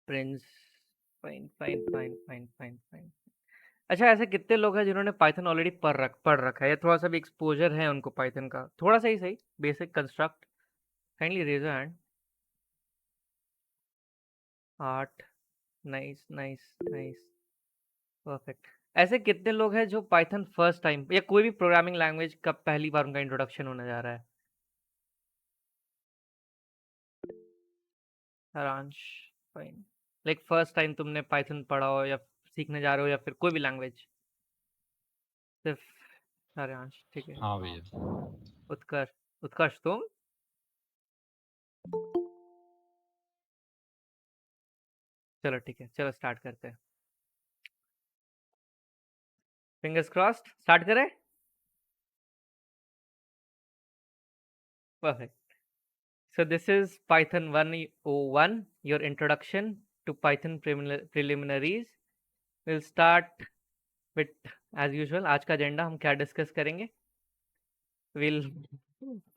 Prince. Fine fine fine fine fine fine. अच्छा, ऐसे कितने लोग हैं जिन्होंने पाइथन ऑलरेडी पढ़ रखा है या थोड़ा सा भी एक्सपोजर है उनको पाइथन का, थोड़ा सा ही सही, basic construct? Kindly raise your hand. 8। Nice nice nice. Perfect. ऐसे कितने लोग हैं जो पाइथन फर्स्ट टाइम या कोई भी प्रोग्रामिंग लैंग्वेज का पहली बार उनका इंट्रोडक्शन होने जा रहा है? सारांश। फाइन। लाइक फर्स्ट टाइम तुमने पाइथन पढ़ा हो या सीखने जा रहे हो या फिर कोई भी लैंग्वेज? सिर्फ सारांश, ठीक है। हाँ भैया। उत्कर्ष। उत्कर्ष तुम? चलो ठीक है, चलो स्टार्ट करते हैं। फिंगर्स क्रॉस्ड, स्टार्ट करें। Perfect. So this is Python 101, your introduction to Python preliminaries. We'll start with, as usual, आज का एजेंडा हम क्या डिस्कस करेंगे? We'll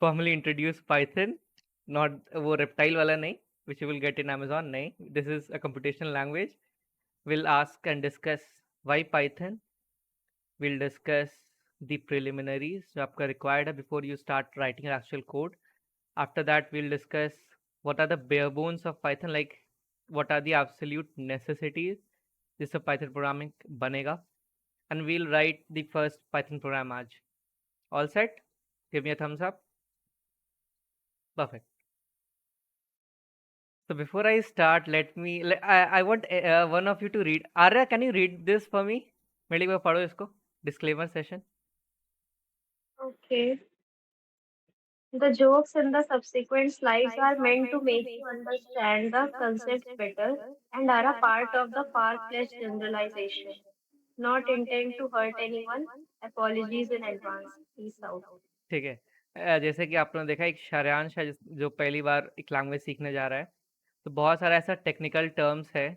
formally introduce Python, not वो reptile वाला नहीं, which you will get in Amazon, नहीं. This is a computational language. We'll ask and discuss why Python. We'll discuss the preliminaries जो आपका required है before you start writing your actual code. After that, we'll discuss what are the bare bones of Python, like what are the absolute necessities जिससे Python programming बनेगा. And we'll write the first Python program आज. All set? Give me a thumbs up. Perfect. So before I start, I want one of you to read. Arya, can you read this for me? मेरे लिए पढ़ो इसको. Disclaimer session. Okay. The jokes in the subsequent slides are meant to make you understand the concepts better and are a part of the far-fetched generalization, not intent to hurt anyone. Apologies in advance. Peace out. ठीक है। जैसे कि आपने देखा, एक शार्यांश है जो पहली बार एक लैंग्वेज सीखने जा रहा है, तो बहुत सारा ऐसा टेक्निकल टर्म्स है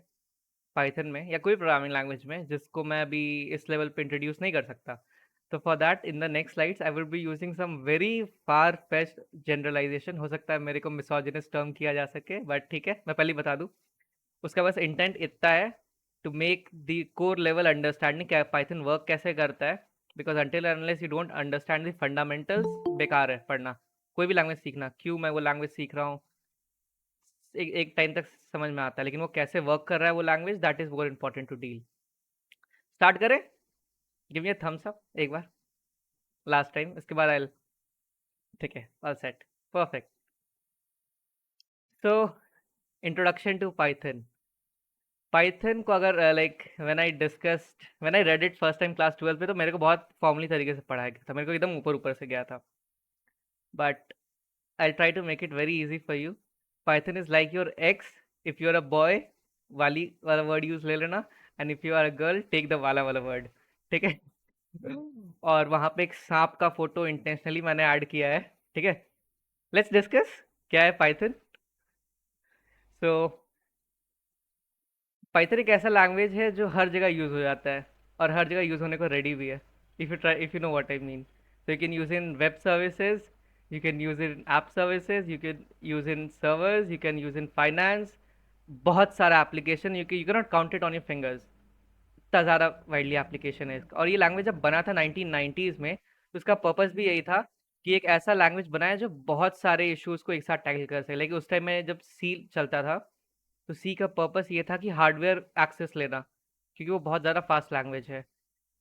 पाइथन में या कोई प्रोग्रामिंग लैंग्वेज में जिसको मैं अभी इस लेवल पे इंट्रोड्यूस नहीं कर सकता। तो for that in the next slides I will be using some very far fetched generalization. हो सकता है मेरे को मिसोजिनस टर्म किया जा सके, बट ठीक है, मैं पहले ही बता दूं। उसका बस इंटेंट इतना है to make the core level understanding क्या पाइथन वर्क कैसे करता है, because until unless you don't understand the fundamentals बेकार है पढ़ना। कोई भी लैंग्वेज सीखना, क्यों मैं वो लैंग्वेज सीख रहा हूँ, एक टाइम तक समझ में आता है, लेकिन वो कैसे वर्क कर रहा है वो language, that is more important to deal. Start करें? Give me a thumbs up एक बार, लास्ट टाइम, इसके बाद आई। ठीक है, all set, perfect. So introduction to Python. Python को अगर like when I read it first time class 12 पे, तो मेरे को बहुत फॉर्मली तरीके से पढ़ाया गया था, मेरे को एकदम ऊपर ऊपर से गया था। But I try to make it very easy for you. Python is like your ex. If you are a boy, वाली वाला वर्ड यूज ले लेना, and if you are a girl, take the वाला वाला वर्ड। ठीक है। और वहां पे एक सांप का फोटो इंटेंशनली मैंने ऐड किया है। ठीक है, लेट्स डिस्कस क्या है पाइथन। सो पाइथन एक ऐसा लैंग्वेज है जो हर जगह यूज हो जाता है और हर जगह यूज होने को रेडी भी है। If you know what I mean, so you can use in web services, you can use it in app services, you can use in servers, you can use in finance. बहुत सारा application, you can not count it on your fingers. इतना ज़्यादा widely application है इसका। और ये language जब बना था 1990s में, तो उसका पर्पस भी यही था कि एक ऐसा लैंग्वेज बनाए जो बहुत सारे इश्यूज को एक साथ टैकल कर सके। लेकिन उस टाइम में जब सी चलता था, तो सी का पर्पस ये था कि हार्डवेयर एक्सेस लेना, क्योंकि वो बहुत ज़्यादा फास्ट लैंग्वेज है।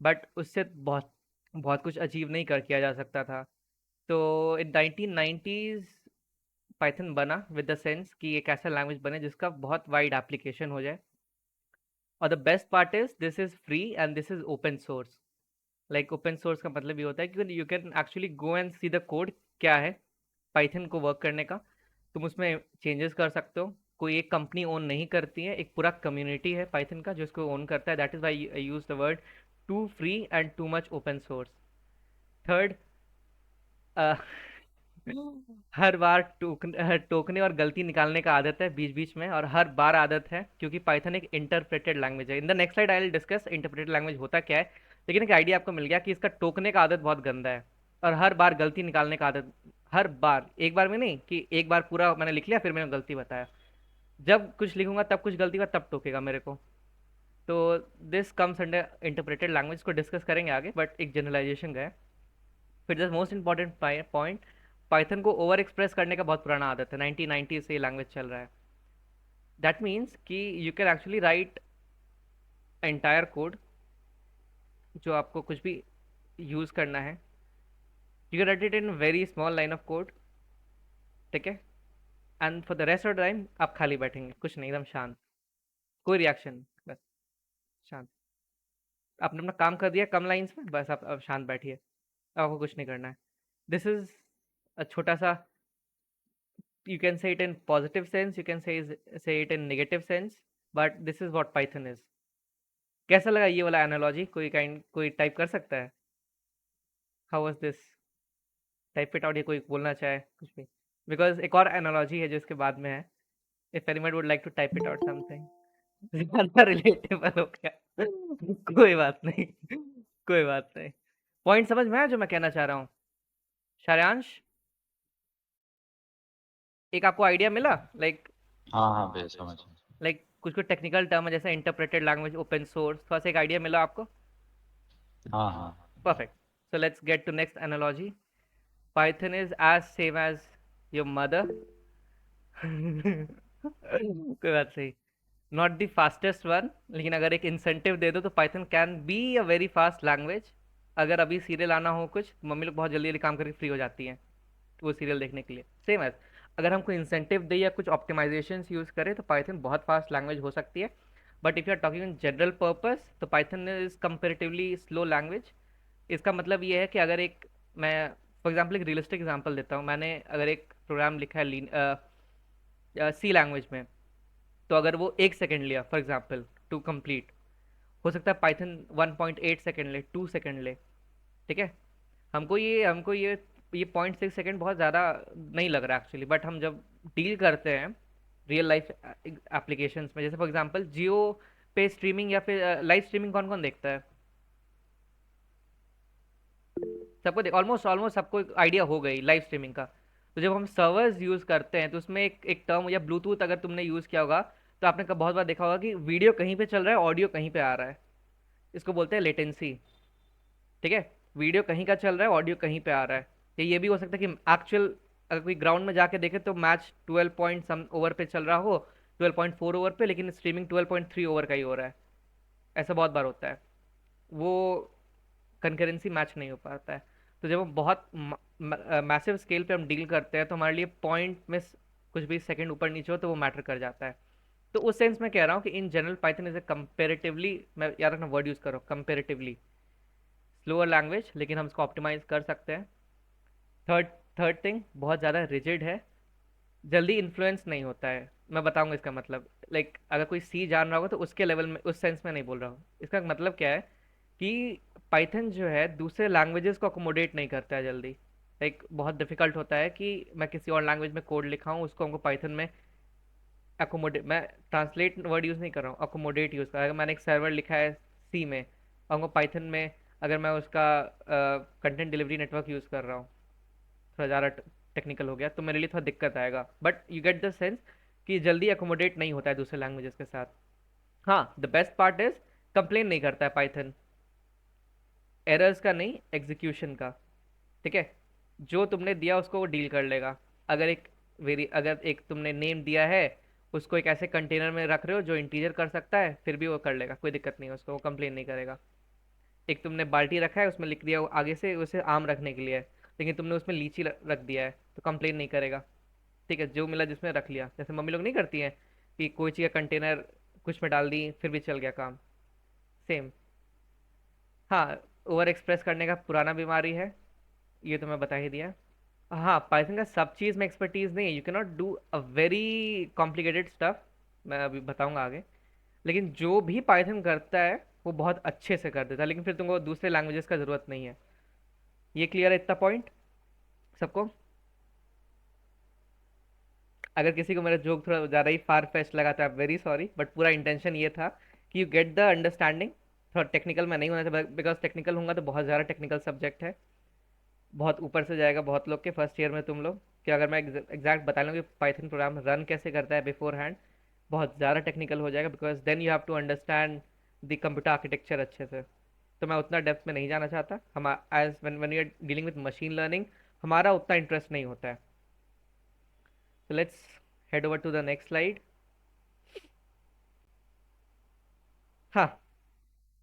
बट उससे बहुत बहुत कुछ अचीव नहीं कर किया जा सकता था। तो इन 1990s पाइथन बना विद द सेंस कि एक ऐसा लैंग्वेज बने जिसका बहुत वाइड एप्लीकेशन हो जाए। और the best part is this is free and this is open source. Like open source का मतलब ये होता है कि you can actually go and see the code क्या है पाइथन को वर्क करने का। तुम उसमें चेंजेस कर सकते हो। कोई एक कंपनी ओन नहीं करती है, एक पूरा कम्युनिटी है पाइथन का जो इसको ओन करता है। That is why I use the word too free and too much open source. Third, हर बार टोकने और गलती निकालने का आदत है बीच बीच में, और हर बार आदत है क्योंकि पाइथन एक इंटरप्रेटेड लैंग्वेज है। इन the next slide I will discuss interpreted language होता क्या है, लेकिन एक आइडिया आपको मिल गया कि इसका टोकने का आदत बहुत गंदा है और हर बार गलती निकालने का आदत। हर बार, एक बार में नहीं कि एक बार पूरा मैंने लिख लिया फिर मैंने गलती बताया। जब कुछ लिखूंगा तब कुछ गलती हुआ तब टोकेगा मेरे को। तो this comes under interpreted language, को डिस्कस करेंगे आगे, बट एक जनरलाइजेशन गए। फिर the most important point, Python को ओवर एक्सप्रेस करने का बहुत पुराना आदत है, 1990 से ये लैंग्वेज चल रहा है। दैट मीन्स कि you can actually right entire code, जो आपको कुछ भी यूज़ करना है, you can write it in very small line of code, ठीक है। And for the rest of time आप खाली बैठेंगे, कुछ नहीं, एकदम शांत, कोई रिएक्शन, बस शांत। आपने अपना काम कर दिया कम लाइन्स में, बस आप अब शांत बैठिए, अब आपको कुछ नहीं करना है। दिस इज अ छोटा सा, you can say it in positive sense, you can say it in negative sense, but this is what Python is. कैसा लगा ये वाला एनालॉजी? कोई टाइप कर सकता है? How was this? Type it out, या कोई बोलना चाहे कुछ भी, बिकॉज एक और एनालॉजी है जो इसके बाद में है। If anyone would like to type it out something. ज्यादा रिलेटेबल हो गया। कोई बात नहीं, कोई बात नहीं। पॉइंट समझ में आया जो मैं कहना चाह रहा हूँ? सारांश, एक आपको आइडिया मिला? हाँ हाँ भैया समझ गया। कुछ कुछ टेक्निकल टर्म है जैसे इंटरप्रेटेड लैंग्वेज, ओपन सोर्स, थोड़ा सा एक आइडिया मिला आपको? हाँ हाँ Perfect. So let's get to next analogy. Python is as same as your mother. कोई बात सही, नॉट द फास्टेस्ट वन, लेकिन अगर एक इंसेंटिव दे दो तो Python can be a very fast language. अगर अभी सीरियल आना हो कुछ, मम्मी लोग बहुत जल्दी जल्दी काम करके फ्री हो जाती हैं वो सीरियल देखने के लिए। सेम एज, अगर हम कोई इंसेंटिव दे या कुछ ऑप्टिमाइजेशन यूज़ करें तो पाइथन बहुत फास्ट लैंग्वेज हो सकती है। But if you are talking in general purpose तो Python is comparatively slow language. इसका मतलब ये है कि अगर एक, मैं फॉर एग्जांपल एक रियलिस्टिक एग्जांपल देता हूँ, मैंने अगर एक प्रोग्राम लिखा है सी लैंग्वेज में, तो अगर वो 1 सेकेंड लिया फॉर एग्जांपल टू कंप्लीट, हो सकता है पाइथन 1.8 सेकेंड ले, 2 सेकेंड ले, ठीक है। हमको ये 0.6 सेकेंड बहुत ज़्यादा नहीं लग रहा एक्चुअली, बट हम जब डील करते हैं रियल लाइफ एप्लीकेशंस में, जैसे फॉर एग्जांपल जियो पे स्ट्रीमिंग या फिर लाइव स्ट्रीमिंग कौन कौन देखता है? सबको ऑलमोस्ट ऑलमोस्ट सबको आइडिया हो गई लाइव स्ट्रीमिंग का। तो जब हम सर्वर्स यूज़ करते हैं तो उसमें एक टर्म, या ब्लूटूथ अगर तुमने यूज़ किया होगा तो आपने बहुत बार देखा होगा कि वीडियो कहीं पे चल रहा है, ऑडियो कहीं पे आ रहा है। इसको बोलते हैं लेटेंसी, ठीक है। वीडियो कहीं का चल रहा है, ऑडियो कहीं पे आ रहा है। ये भी हो सकता है कि एक्चुअल अगर कोई ग्राउंड में जाके देखे तो मैच 12 पॉइंट सम ओवर पे चल रहा हो, 12.4 ओवर पे, लेकिन स्ट्रीमिंग 12.3 ओवर का ही हो रहा है। ऐसा बहुत बार होता है, वो कंकरेंसी मैच नहीं हो पाता है। तो जब हम बहुत मैसिव स्केल पे हम डील करते हैं तो हमारे लिए पॉइंट में कुछ भी सेकंड ऊपर नीचे हो तो वो मैटर कर जाता है। तो उस सेंस में कह रहा हूँ कि in general Python is a comparatively, मैं याद रखना वर्ड यूज़ करो, कंपेरेटिवली स्लोअर लैंग्वेज, लेकिन हम इसको ऑप्टिमाइज कर सकते हैं। थर्ड थर्ड थिंग, बहुत ज़्यादा रिजिड है, जल्दी इन्फ्लुएंस नहीं होता है। मैं बताऊंगा इसका मतलब, अगर कोई सी जान रहा होगा तो उसके लेवल में, उस सेंस में नहीं बोल रहा हूँ। इसका मतलब क्या है कि पाइथन जो है दूसरे लैंग्वेजेस को अकोमोडेट नहीं करता है जल्दी। बहुत डिफिकल्ट होता है कि मैं किसी और लैंग्वेज में कोड लिखा हूँ, उसको हमको पाइथन में अकोमोडेट, मैं ट्रांसलेट वर्ड यूज़ नहीं कर रहा हूँ, अकोमोडेट यूज़ कर रहा हूँ। अगर मैंने एक सर्वर लिखा है सी में, और हमको पाइथन में अगर मैं उसका कंटेंट डिलीवरी नेटवर्क यूज़ कर रहा हूँ, थोड़ा ज़्यादा टेक्निकल हो गया तो मेरे लिए थोड़ा दिक्कत आएगा, but you get the sense कि जल्दी अकोमोडेट नहीं होता है दूसरे लैंग्वेजेस के साथ। हाँ, the best part is, complain नहीं करता है पाइथन, एरर्स का नहीं, एग्जीक्यूशन का, ठीक है। जो तुमने दिया उसको वो डील कर लेगा। अगर एक तुमने नेम दिया है, उसको एक ऐसे कंटेनर में रख रहे हो जो इंटीजर कर सकता है, फिर भी वो कर लेगा, कोई दिक्कत नहीं है उसको, वो कंप्लेन नहीं करेगा। एक तुमने बाल्टी रखा है, उसमें लिख दिया आगे से उसे आम रखने के लिए है, लेकिन तुमने उसमें लीची रख दिया है, तो कंप्लेन नहीं करेगा, ठीक है। जो मिला जिसमें रख लिया, जैसे मम्मी लोग नहीं करती हैं कि कोई चीज़ का कंटेनर कुछ में डाल दी फिर भी चल गया काम, सेम। हाँ, ओवर एक्सप्रेस करने का पुराना बीमारी है, ये तो मैं बता ही दिया। हाँ, पाइथन का सब चीज़ में एक्सपर्टीज नहीं है, you can not do a very complicated stuff, मैं अभी बताऊंगा आगे। लेकिन जो भी पाइथन करता है वो बहुत अच्छे से कर देता है, लेकिन फिर तुमको दूसरे लैंग्वेजेस का ज़रूरत नहीं है। ये क्लियर है इतना पॉइंट सबको? अगर किसी को मेरा जोक थोड़ा ज़्यादा ही फार फेस्ट लगा तो I am very sorry, but पूरा इंटेंशन ये था कि यू गेट द अंडरस्टैंडिंग। थोड़ा टेक्निकल मैं नहीं होना चाहिए, बिकॉज टेक्निकल होगा तो बहुत ज़्यादा टेक्निकल सब्जेक्ट है, बहुत ऊपर से जाएगा बहुत लोग के फर्स्ट ईयर में। तुम लोग कि अगर मैं एग्जैक्ट बता लूँ कि पाइथन प्रोग्राम रन कैसे करता है बिफोर हैंड, बहुत ज़्यादा टेक्निकल हो जाएगा, because then you have to understand the computer architecture अच्छे से। तो मैं उतना डेप्थ में नहीं जाना चाहता। हम as when you are dealing with machine learning, हमारा उतना इंटरेस्ट नहीं होता है। So let's head over to the next slide. हाँ,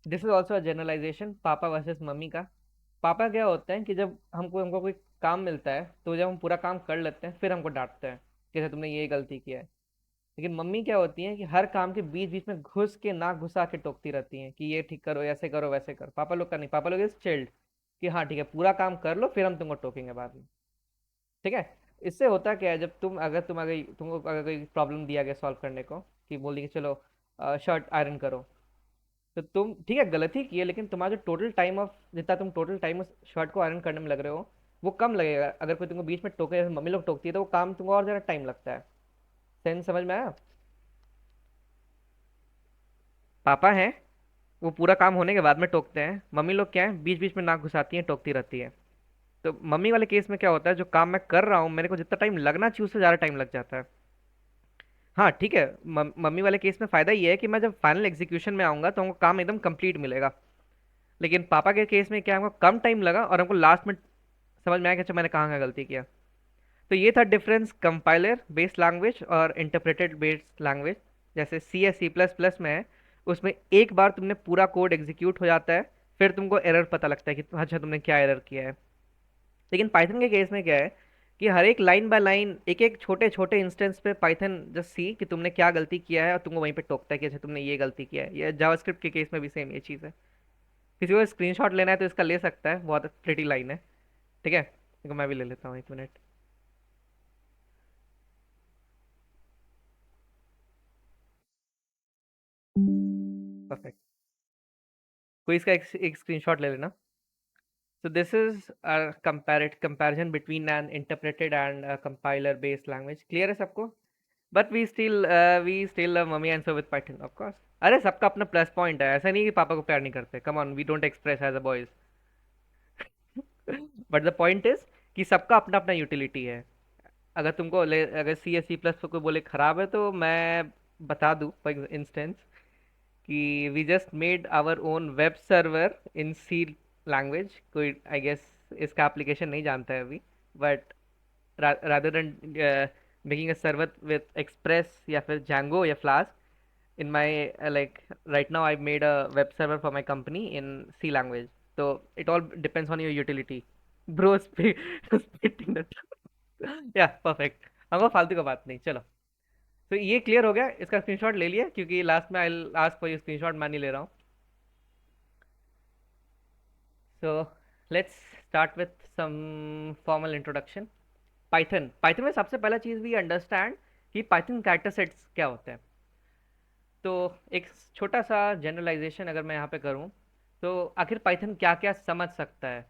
this is also a generalization, पापा वर्सेस मम्मी का। पापा क्या होता है कि जब हमको कोई काम मिलता है, तो जब हम पूरा काम कर लेते हैं फिर हमको डांटते हैं, जैसे तुमने ये गलती किया है। लेकिन मम्मी क्या होती है कि हर काम के बीच बीच में घुस के नाक घुसा के टोकती रहती हैं कि ये ठीक करो, ऐसे करो, वैसे करो। पापा लोग का नहीं, पापा लोग इज चिल्ड कि हाँ ठीक है, पूरा काम कर लो, फिर हम तुमको टोकेंगे बाद में। ठीक है। इससे होता क्या है, जब तुमको अगर कोई प्रॉब्लम दिया गया सॉल्व करने को, कि बोली कि चलो शर्ट आयरन करो, तो तुम ठीक है गलत ही किए, लेकिन तुम्हारा जो टोटल टाइम ऑफ जितना तुम टोटल टाइम उस शर्ट को आयरन करने में लग रहे हो, वो कम लगेगा। अगर कोई तुमको बीच में टोके, जैसे मम्मी लोग टोकती है, तो वो काम तुमको और ज़्यादा टाइम लगता है। सेंस समझ में आया? पापा हैं, वो पूरा काम होने के बाद में टोकते हैं। मम्मी लोग क्या है, बीच बीच में नाक घुसाती हैं, टोकती रहती है। तो मम्मी वाले केस में क्या होता है, जो काम मैं कर रहा हूँ, मेरे को जितना टाइम लगना चाहिए उससे ज़्यादा टाइम लग जाता है। हाँ ठीक है, मम्मी वाले केस में फ़ायदा ये है कि मैं जब फाइनल एग्जीक्यूशन में आऊँगा तो हमको काम एकदम कंप्लीट मिलेगा। लेकिन पापा के केस में क्या, हमको कम टाइम लगा और हमको लास्ट में समझ में आया कि अच्छा मैंने कहाँ कहाँ गलती किया। तो ये था डिफरेंस कंपाइलर बेस्ड लैंग्वेज और इंटरप्रेटेड बेस्ड लैंग्वेज। जैसे सी या सी प्लस प्लस में है, उसमें एक बार तुमने पूरा कोड एग्जीक्यूट हो जाता है, फिर तुमको एरर पता लगता है कि अच्छा तुमने क्या एरर किया है। लेकिन पाइथन के केस में क्या है कि हर एक लाइन बाय लाइन, एक एक छोटे छोटे इंस्टेंस पे पाइथन जस्ट सी कि तुमने क्या गलती किया है, और तुमको वहीं पे टोकता है कि अच्छा तुमने ये गलती किया है। ये जावास्क्रिप्ट के केस में भी सेम ये चीज़ है। किसी को स्क्रीनशॉट लेना है तो इसका ले सकता है, बहुत प्रिटी लाइन है। ठीक है, देखो मैं भी ले लेता हूँ, एक मिनट। परफेक्ट। कोई इसका एक स्क्रीनशॉट ले लेना। So this is a comparison between an interpreted and a compiler based language. Clear है सबको? But we still love mummy and so with Python, of course. अरे सबका अपना प्लस पॉइंट है, ऐसा नहीं कि पापा को प्यार नहीं करते। Come on, we don't express as a boys. But the point is कि सबका अपना अपना यूटिलिटी है। अगर सी या सी प्लस पे कोई बोले खराब है, तो मैं बता दूं फॉर इंस्टेंस कि we just made our own web server in C language. कोई आई गेस इसका एप्लीकेशन नहीं जानता है अभी, but rather than making a server with express या फिर django या flask in my like right now I've made a web server for my company in C language. So it all depends on your utility. Bro spitting the truth. Yeah, perfect। हमको फालतू का बात नहीं, चलो। तो ये clear हो गया, इसका स्क्रीनशॉट ले लिया, क्योंकि लास्ट में I ask for your screenshot, मैं नहीं ले रहा हूँ। So let's start with some formal introduction. Python Python में सबसे पहला चीज़ भी अंडरस्टैंड कि पाइथन कैरेक्टर सेट्स क्या होते हैं। तो एक छोटा सा जनरलाइजेशन अगर मैं यहाँ पे करूँ, तो आखिर पाइथन क्या क्या समझ सकता है।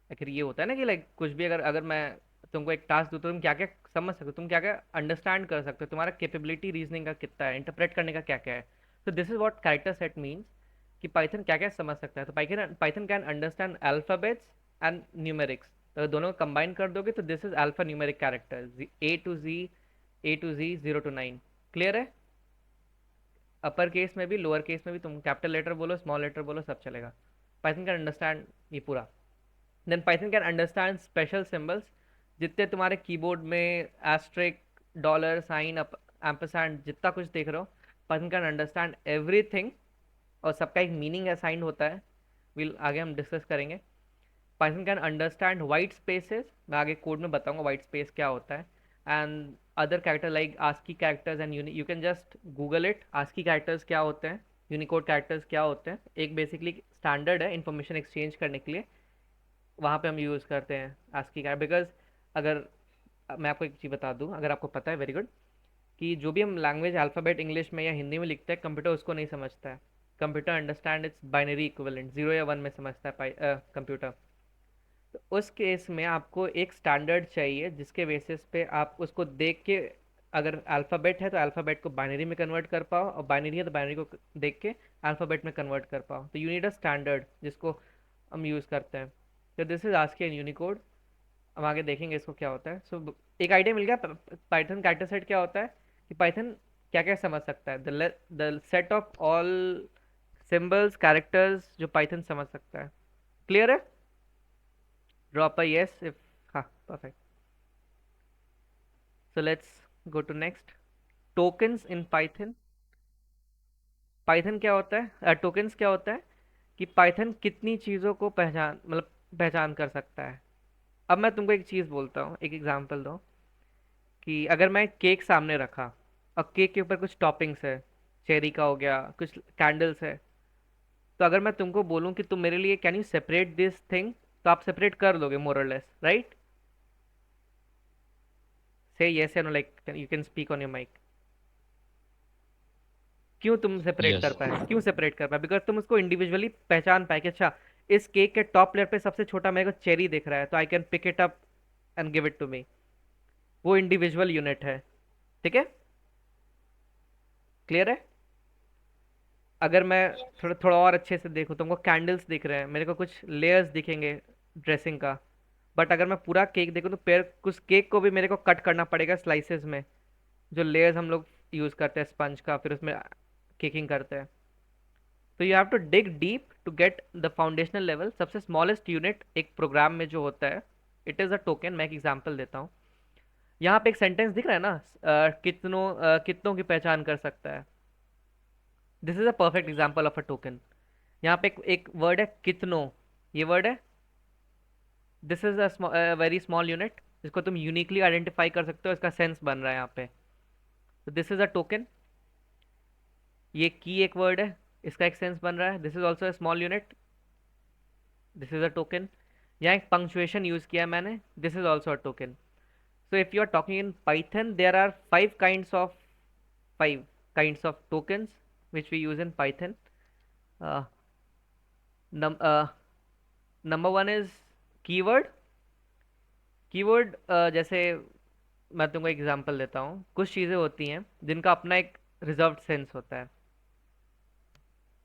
आखिर ये होता है ना कि लाइक कुछ भी, अगर अगर मैं तुमको एक टास्क दूँ तो तुम क्या क्या समझ सकते हो, तुम क्या क्या अंडरस्टैंड कर सकते हो, तुम्हारा कैपेबिलिटी रीजनिंग का कितना है, इंटरप्रेट करने का क्या क्या है। तो this is what character set means, कि पाइथन क्या क्या समझ सकता है। तो Python Python can understand alphabets and numerics. तो दोनों कंबाइन कर दोगे तो this is alpha numeric character, A to Z 0 to 9। Clear है? अपर केस में भी लोअर केस में भी तुम कैपिटल लेटर बोलो, स्मॉल लेटर बोलो, सब चलेगा। पाइथन कैन अंडरस्टैंड ये पूरा। Then Python can understand special symbols, जितने तुम्हारे कीबोर्ड में एस्ट्रिक, डॉलर साइन, एम्परसैंड, जितना कुछ देख रहे हो, पाइथन कैन अंडरस्टैंड एवरीथिंग। और सबका एक मीनिंग असाइंड होता है, विल आगे हम डिस्कस करेंगे। Python can understand white spaces, मैं आगे कोड में बताऊंगा वाइट स्पेस क्या होता है। And other character like ASCII characters and you can just google it, ASCII characters क्या होते हैं, यूनिकोड कैरेक्टर्स क्या होते हैं। एक बेसिकली स्टैंडर्ड है इंफॉर्मेशन एक्सचेंज करने के लिए, वहाँ पे हम यूज़ करते हैं आस्की कैरेक्टर। बिकॉज अगर मैं आपको एक चीज़ बता दूँ, अगर आपको पता है, वेरी गुड, कि जो भी हम लैंग्वेज अल्फ़ाबेट इंग्लिश में या हिंदी में लिखते हैं, कंप्यूटर उसको नहीं समझता है। Computer understand it's binary equivalent, 0 या 1 में समझता है कंप्यूटर। तो उस केस में आपको एक स्टैंडर्ड चाहिए जिसके बेसिस पे आप उसको देख के, अगर अल्फ़ाबेट है तो अल्फ़ाबेट को बाइनरी में कन्वर्ट कर पाओ, और बाइनरी है तो बाइनरी को देख के अल्फ़ाबेट में कन्वर्ट कर पाओ। तो यू नीड अ स्टैंडर्ड जिसको हम यूज़ करते हैं। तो this is ASCII in Unicode. हम आगे देखेंगे इसको क्या होता है। सो एक आइडिया मिल गया पाइथन कैरेक्टर सेट क्या होता है। कि पाइथन क्या क्या समझ सकता है? The set of all symbols characters जो पाइथन समझ सकता है। क्लियर है? ड्रॉप अ यस इफ, हाँ perfect. So let's go to next. Tokens in Python. Python क्या होता है, टोकन्स क्या होता है कि पाइथन कितनी चीज़ों को पहचान मतलब पहचान कर सकता है। अब मैं तुमको एक चीज़ बोलता हूँ, एक एग्जांपल दो कि अगर मैं केक सामने रखा और केक के ऊपर कुछ टॉपिंग्स है, चेरी का हो गया, कुछ कैंडल्स है, तो अगर मैं तुमको बोलूँ कि तुम मेरे लिए can you separate this thing, तो आप सेपरेट कर लोगे मोर और लेस, राइट? से यस या no, like you can speak on your mic. क्यों तुम सेपरेट कर यस। पाए, क्यों सेपरेट कर पाए? बिकॉज तुम उसको इंडिविजुअली पहचान पाए कि अच्छा, इस केक के टॉप लेयर पे सबसे छोटा मेरे को चेरी दिख रहा है, तो I can pick it up and give it to me. वो इंडिविजुअल यूनिट है। ठीक है? क्लियर है? अगर मैं थोड़ा थोड़ा और अच्छे से देखूँ, तुमको कैंडल्स दिख रहे हैं, मेरे को कुछ लेयर्स दिखेंगे ड्रेसिंग का, बट अगर मैं पूरा केक देखूँ तो पेड़ कुछ केक को भी मेरे को कट करना पड़ेगा स्लाइसेस में, जो लेयर्स हम लोग यूज़ करते हैं स्पंज का, फिर उसमें केकिंग करते हैं। तो you have to dig deep to get the foundational level. सबसे स्मॉलेस्ट यूनिट एक प्रोग्राम में जो होता है, इट इज़ अ टोकन। मैं एक एग्जांपल देता हूँ। यहाँ पे एक सेंटेंस दिख रहा है ना, कितनों की पहचान कर सकता है। This is a perfect example of a token. यहाँ पे एक वर्ड है कितनों, ये वर्ड है। This is a very small unit जिसको तुम यूनिकली आइडेंटिफाई कर सकते हो, इसका सेंस बन रहा है यहाँ पे। तो दिस इज अ टोकन। ये की एक वर्ड है, इसका एक सेंस बन रहा है, this is also a small unit, this is a token. यहाँ एक पंक्चुएशन यूज किया है मैंने, this is also a token. So if you are talking in Python, there are five kinds of tokens which we use in Python. Uh, num Number one is keyword. Keyword जैसे मैं तुमको example देता हूँ। कुछ चीज़ें होती हैं जिनका अपना एक रिजर्व्ड सेंस होता है।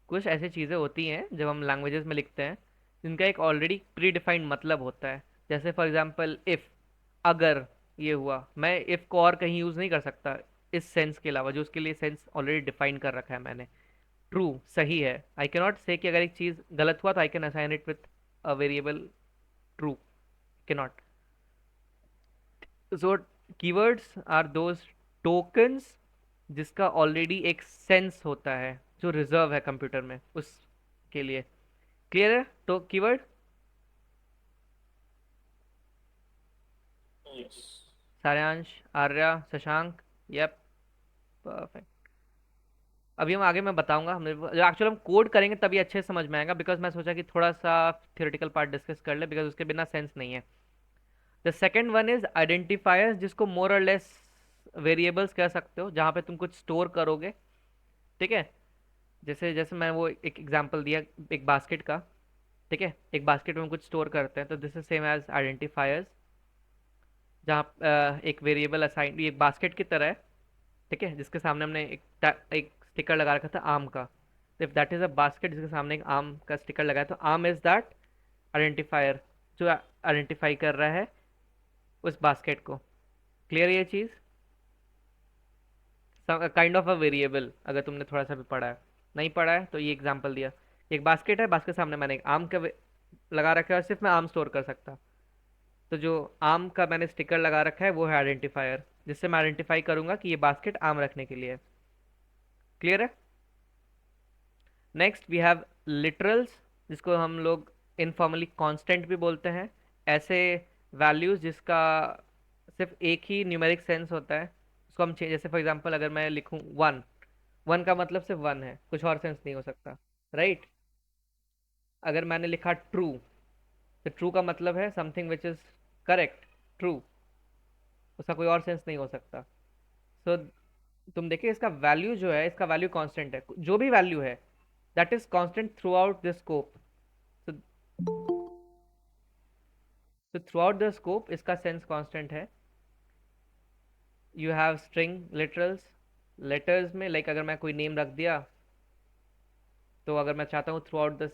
कुछ ऐसी चीज़ें होती हैं जब हम लैंग्वेजेस में लिखते हैं जिनका एक ऑलरेडी प्री डिफाइंड मतलब होता है। जैसे फॉर एग्जांपल इफ़, अगर ये हुआ, मैं इफ़ को और कहीं यूज़ नहीं कर सकता इस सेंस के अलावा, जो उसके लिए सेंस ऑलरेडी डिफाइन कर रखा है मैंने। ट्रू, सही है। आई कैन नॉट से कि अगर एक चीज़ गलत हुआ तो I can assign it with a variable true, can not. So keywords are those tokens जिसका ऑलरेडी एक सेंस होता है, जो रिजर्व है कंप्यूटर में उसके लिए। क्लियर है? तो कीवर्ड। Yes. सारांश, आर्या, शशांक। Yup, perfect. अभी हम आगे मैं बताऊंगा, हम एक्चुअली हम कोड करेंगे तभी अच्छे से समझ में आएगा, बिकॉज मैं सोचा कि थोड़ा सा थियोरेटिकल पार्ट डिस्कस कर ले, बिकॉज उसके बिना सेंस नहीं है। The second one is identifiers, जिसको मोर और लेस वेरिएबल्स कह सकते हो, जहाँ पे तुम कुछ स्टोर करोगे। ठीक है? जैसे जैसे मैं वो एक एग्जांपल दिया एक बास्केट का। ठीक है? एक बास्केट में हम कुछ स्टोर करते हैं, तो this is same as identifiers, जहाँ एक वेरिएबल असाइन एक बास्केट की तरह है। ठीक है? जिसके सामने हमने एक स्टिकर लगा रखा था आम का। तो if that is a basket जिसके सामने एक आम का स्टिकर लगा है, तो आम इज दैट आइडेंटिफायर जो आइडेंटिफाई कर रहा है उस बास्केट को। क्लियर ये चीज़? काइंड ऑफ अ वेरिएबल, अगर तुमने थोड़ा सा भी पढ़ा है। नहीं पढ़ा है तो ये एग्जांपल दिया। एक बास्केट है, बास्केट के सामने मैंने एक आम का लगा रखा है, और सिर्फ मैं आम स्टोर कर सकता। तो जो आम का मैंने स्टिकर लगा रखा है वो है आइडेंटिफायर, जिससे मैं आइडेंटिफाई करूंगा कि ये बास्केट आम रखने के लिए है। क्लियर है? नेक्स्ट वी हैव लिटरल्स, जिसको हम लोग इनफॉर्मली कांस्टेंट भी बोलते हैं। ऐसे वैल्यूज जिसका सिर्फ एक ही न्यूमेरिक सेंस होता है, उसको हम जैसे फॉर एग्जांपल अगर मैं लिखूं वन, वन का मतलब सिर्फ वन है, कुछ और सेंस नहीं हो सकता, राइट? अगर मैंने लिखा ट्रू, तो ट्रू का मतलब है something which is correct, true, उसका कोई और सेंस नहीं हो सकता। सो तुम देखिए इसका वैल्यू जो है, इसका वैल्यू कांस्टेंट है, जो भी वैल्यू है that is constant through out the scope. तो थ्रू आउट द स्कोप इसका सेंस कांस्टेंट है। You have string literals, letters में लाइक अगर मैं कोई नेम रख दिया, तो अगर मैं चाहता हूँ throughout the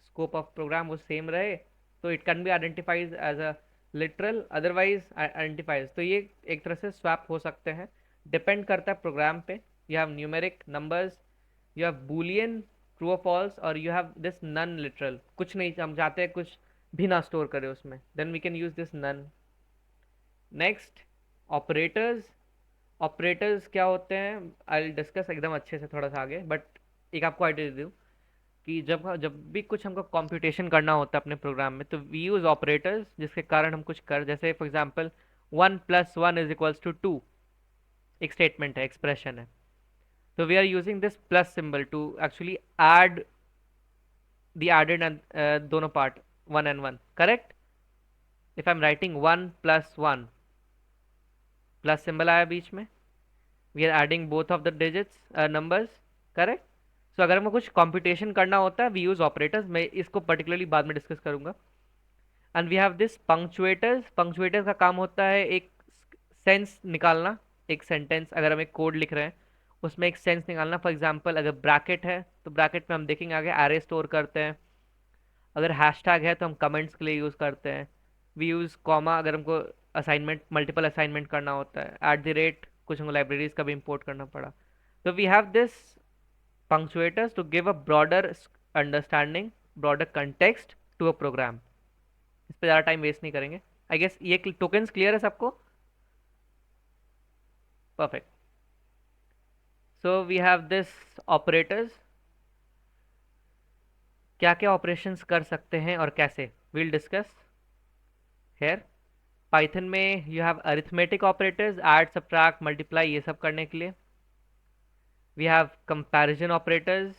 scope of program वो सेम रहे, तो it can be identifies as a literal, otherwise identifies. तो ये एक तरह से स्वैप हो सकते हैं, डिपेंड करता है प्रोग्राम पे. You have numeric numbers, you have Boolean true और फॉल्स, और you have this none literal. कुछ नहीं, हम चाहते हैं कुछ भी ना स्टोर करे उसमें, then we can use this none. Next, operators. Operators क्या होते हैं, आई विल डिस्कस एकदम अच्छे से थोड़ा सा आगे, बट एक आपको आइडिया दे दूँ कि जब जब भी कुछ हमको कंप्यूटेशन करना होता है अपने प्रोग्राम में, तो वी यूज ऑपरेटर्स जिसके कारण हम कुछ कर, जैसे फॉर एग्जांपल 1 + 1 = 2, एक स्टेटमेंट है, एक्सप्रेशन है. तो we are using this plus symbol to actually add the added and दोनों part 1 and 1, correct. If I am writing 1 + 1, plus symbol आया बीच में, we are adding both of the digits numbers, correct. So अगर हमको कुछ computation करना होता है वी यूज ऑपरेटर्स. मैं इसको पर्टिकुलरली बाद में डिस्कस करूंगा. And we have this punctuators. Punctuators का काम होता है एक सेंस निकालना. एक सेंटेंस, अगर हम एक कोड लिख रहे हैं उसमें एक सेंस निकालना. फॉर एग्जांपल अगर ब्रैकेट है तो ब्रैकेट में हम देखेंगे आगे एरे स्टोर करते हैं. अगर हैशटैग है तो हम कमेंट्स के लिए यूज़ करते हैं. वी यूज़ कॉमा अगर हमको असाइनमेंट, मल्टीपल असाइनमेंट करना होता है. @ कुछ हमको लाइब्रेरीज का भी इंपोर्ट करना पड़ा. तो we have this punctuators to give a broader understanding, broader context to a program. इस पे ज़्यादा टाइम वेस्ट नहीं करेंगे. आई गेस ये टोकन्स क्लियर है सबको. Perfect. So we have this operators. क्या क्या ऑपरेशंस कर सकते हैं और कैसे, विल डिस्कस हेयर. पाइथन में you have arithmetic operators, add subtract multiply, ये सब करने के लिए. We have comparison operators,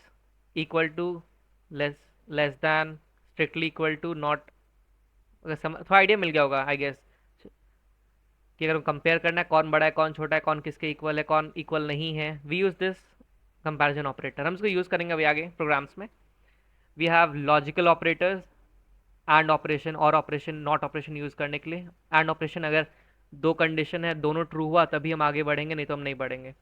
equal to, less, less than, strictly equal to, not. अगर थोड़ा आइडिया मिल गया होगा आई गेस कि अगर कंपेयर करना है कौन बड़ा है कौन छोटा है, कौन किसके इक्वल है कौन इक्वल नहीं है, we use this comparison operator. हम इसको यूज़ करेंगे अभी आगे प्रोग्राम्स में. We have logical operators, and operation, or operation, not operation use करने के लिए. एंड ऑपरेशन अगर दो कंडीशन है, दोनों ट्रू हुआ तभी हम आगे बढ़ेंगे, नहीं तो हम नहीं बढ़ेंगे.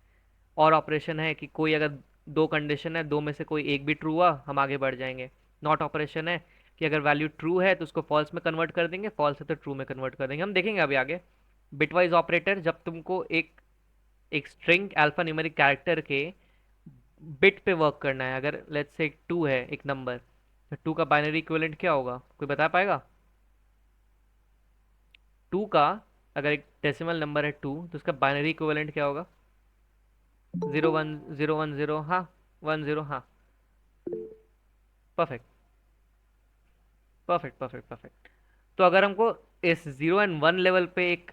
और ऑपरेशन है कि कोई अगर दो कंडीशन है, दो में से कोई एक भी ट्रू हुआ हम आगे बढ़ जाएंगे. नॉट ऑपरेशन है कि अगर वैल्यू ट्रू है तो उसको फॉल्स में कन्वर्ट कर देंगे, फॉल्स है तो ट्रू में कन्वर्ट कर देंगे. हम देखेंगे अभी आगे. बिटवाइज ऑपरेटर, जब तुमको एक स्ट्रिंग अल्फा न्यूमेरिक कैरेक्टर के बिट पे वर्क करना है. अगर लेट्स से 2 है एक नंबर, तो 2 का बाइनरी इक्विवेलेंट क्या होगा, कोई बता पाएगा. 2 का अगर एक डेसिमल नंबर है 2, तो उसका बाइनरी इक्विवेलेंट क्या होगा. 0 1 0 1 0, हाँ 1 0, हाँ. Perfect perfect perfect perfect. तो अगर हमको इस 0 and 1 लेवल पे एक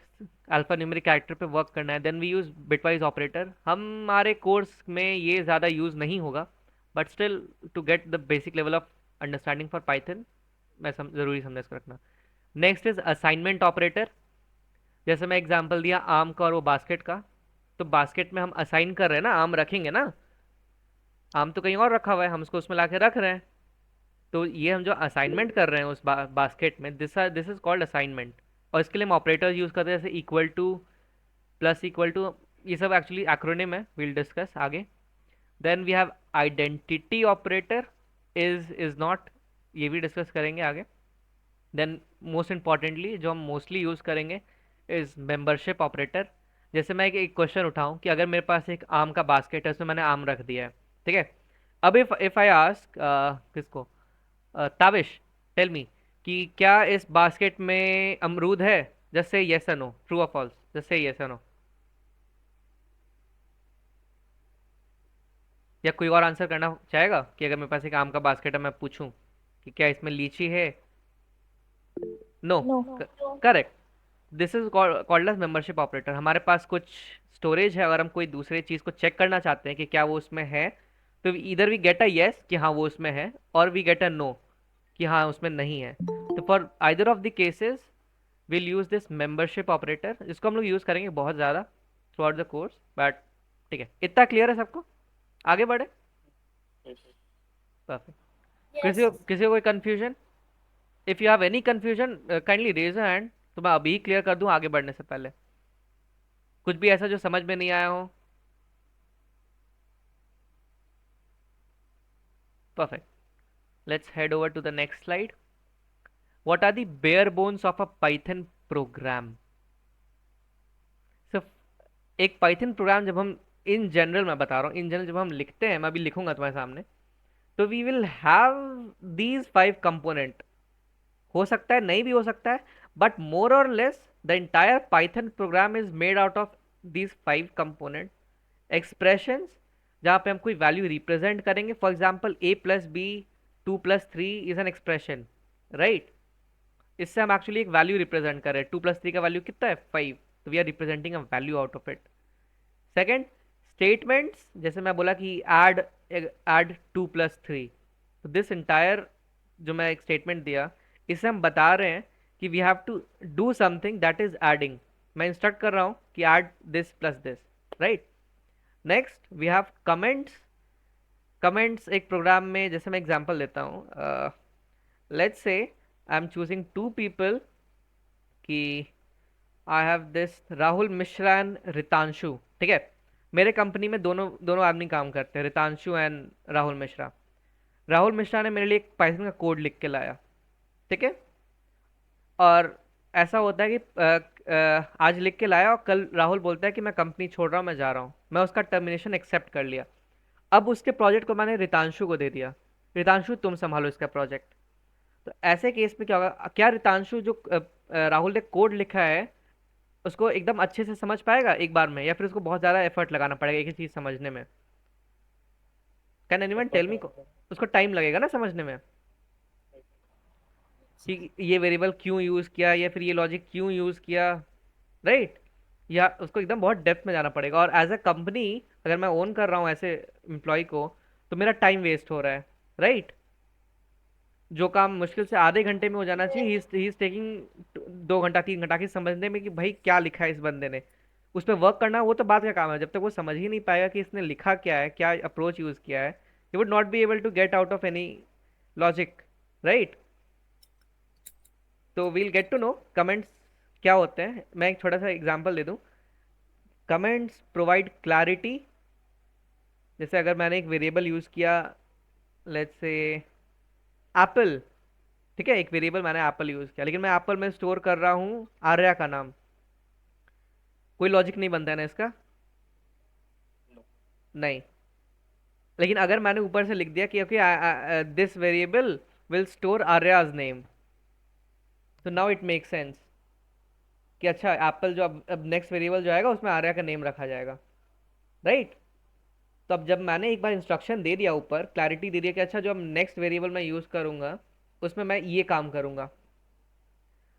अल्फा न्यूमेरिक कैरेक्टर पे वर्क करना है, then we use bitwise operator. हमारे कोर्स में ये ज़्यादा यूज़ नहीं होगा, but still to get the basic level of understanding for Python मैं ज़रूरी समझ कर रखना. Next is assignment operator. जैसे मैं एग्जांपल दिया आम का और वो बास्केट का, तो बास्केट में हम असाइन कर रहे हैं ना, आम रखेंगे ना, आम तो कहीं और रखा हुआ है, हम उसको उसमें ला के रख रहे हैं. तो ये हम जो असाइनमेंट कर रहे हैं उस बास्केट में, दिस इज कॉल्ड असाइनमेंट. और इसके लिए हम ऑपरेटर्स यूज़ करते हैं जैसे equal to, plus equal to. ये सब एक्चुअली एक्रोनिम है, विल डिस्कस आगे. Then we have identity operator, is not, ये भी डिस्कस करेंगे आगे. देन मोस्ट इंपॉर्टेंटली जो हम मोस्टली यूज़ करेंगे इज मेंबरशिप ऑपरेटर. जैसे मैं एक क्वेश्चन उठाऊं कि अगर मेरे पास एक आम का बास्केट है, उसमें मैंने आम रख दिया है, ठीक है. अब इफ आई आस्क किसको, ताबिश, टेल मी कि क्या इस बास्केट में अमरूद है. जस्ट से यस और नो, ट्रू और फॉल्स, जस्ट से यस और नो. या कोई और आंसर करना चाहेगा कि अगर मेरे पास एक आम का बास्केट है, मैं पूछूं कि क्या इसमें लीची है. No. No. Correct. This is called as membership operator. हमारे पास कुछ स्टोरेज है, अगर हम कोई दूसरे चीज़ को चेक करना चाहते हैं कि क्या वो उसमें है, तो इधर वी गेट अ येस कि हाँ वो उसमें है, और वी गेट अ नो कि हाँ उसमें नहीं है. तो for either of the cases will use this membership operator, जिसको हम लोग यूज़ करेंगे बहुत ज़्यादा through out the course, but ठीक है. इतना क्लियर है सबको, आगे बढ़े. परफेक्ट. किसी को कोई confusion. If you have any confusion kindly raise a hand, तो मैं अभी क्लियर कर दूं आगे बढ़ने से पहले. कुछ भी ऐसा जो समझ में नहीं आया हो. Perfect. Let's head over to the next slide. What are the bare bones of a Python program? So एक पाइथन प्रोग्राम जब हम इन जनरल, मैं बता रहा हूँ, इन जनरल जब हम लिखते हैं, मैं अभी लिखूंगा तुम्हारे सामने, तो we will have these 5 component. हो सकता है नहीं भी हो सकता है, बट मोर और less the entire Python programme is made out of these 5 component expressions, जहाँ पे हम कोई वैल्यू रिप्रेजेंट करेंगे। For example a+b 2+3 is an expression, right. इससे हम एक्चुअली एक वैल्यू रिप्रेजेंट कर रहे हैं। 2+3 का वैल्यू कितना है? 5। तो we are representing a value out of it. Second, statements, जैसे मैं बोला कि ऐड 2+3, तो दिस इंटायर जो मैं एक स्टेटमेंट दिया, इससे हम बता रहे हैं कि we have to do something that is adding. मैं इंस्ट्रक्ट कर रहा हूँ कि add this plus this, right. Next we have comments. Comments एक प्रोग्राम में, जैसे मैं एग्जांपल देता हूँ, let's say I am choosing 2 people, कि I have this Rahul Mishra and Ritanshu, ठीक है। मेरे कंपनी में दोनों दोनों आदमी काम करते हैं, रितांशु एंड राहुल मिश्रा। राहुल मिश्रा ने मेरे लिए एक पाइथन का कोड लिख के लाया, ठीक है। और ऐसा होता है कि आज लिख के लाया और कल राहुल बोलता है कि मैं कंपनी छोड़ रहा हूँ, मैं जा रहा हूँ। मैं उसका टर्मिनेशन एक्सेप्ट कर लिया। अब उसके प्रोजेक्ट को मैंने रितांशु को दे दिया, रितांशु तुम संभालो इसका प्रोजेक्ट। तो ऐसे केस में क्या होगा? क्या रितांशु जो राहुल ने कोड लिखा है उसको एकदम अच्छे से समझ पाएगा एक बार में, या फिर उसको बहुत ज़्यादा एफर्ट लगाना पड़ेगा एक ही चीज़ समझने में? Can anyone tell me? उसको टाइम लगेगा ना समझने में, कि ये वेरिएबल क्यों यूज़ किया, या फिर ये लॉजिक क्यों यूज़ किया, राइट। या उसको एकदम बहुत डेप्थ में जाना पड़ेगा। और एज अ कंपनी अगर मैं ओन कर रहा हूँ ऐसे एम्प्लॉय को, तो मेरा टाइम वेस्ट हो रहा है, राइट। जो काम मुश्किल से आधे घंटे में हो जाना चाहिए, ही इज टेकिंग 2 घंटा 3 घंटा की समझने में कि भाई क्या लिखा है इस बंदे ने। उस पर वर्क करना वो तो बात का काम है, जब तक वो समझ ही नहीं पाएगा कि इसने लिखा क्या है, क्या अप्रोच यूज किया है, he would not be able to get out of any logic, right. तो we'll get to know comments क्या होते हैं। मैं एक छोटा सा एग्जांपल दे दूं। Comments provide clarity. जैसे अगर मैंने एक वेरिएबल यूज किया, लेट्स से एप्पल, ठीक है, एक वेरिएबल मैंने एप्पल यूज किया, लेकिन मैं एप्पल में स्टोर कर रहा हूँ आर्या का नाम। कोई लॉजिक नहीं बनता है ना इसका? नहीं। लेकिन अगर मैंने ऊपर से लिख दिया कि okay this variable will store Arya's name, तो नाउ इट मेक सेंस कि अच्छा एप्पल जो अब नेक्स्ट वेरिएबल जो आएगा उसमें आर्या का नेम रखा जाएगा, राइट। तो अब जब मैंने एक बार इंस्ट्रक्शन दे दिया, ऊपर क्लैरिटी दे दिया कि अच्छा जो अब नेक्स्ट वेरिएबल मैं यूज करूंगा उसमें मैं ये काम करूंगा,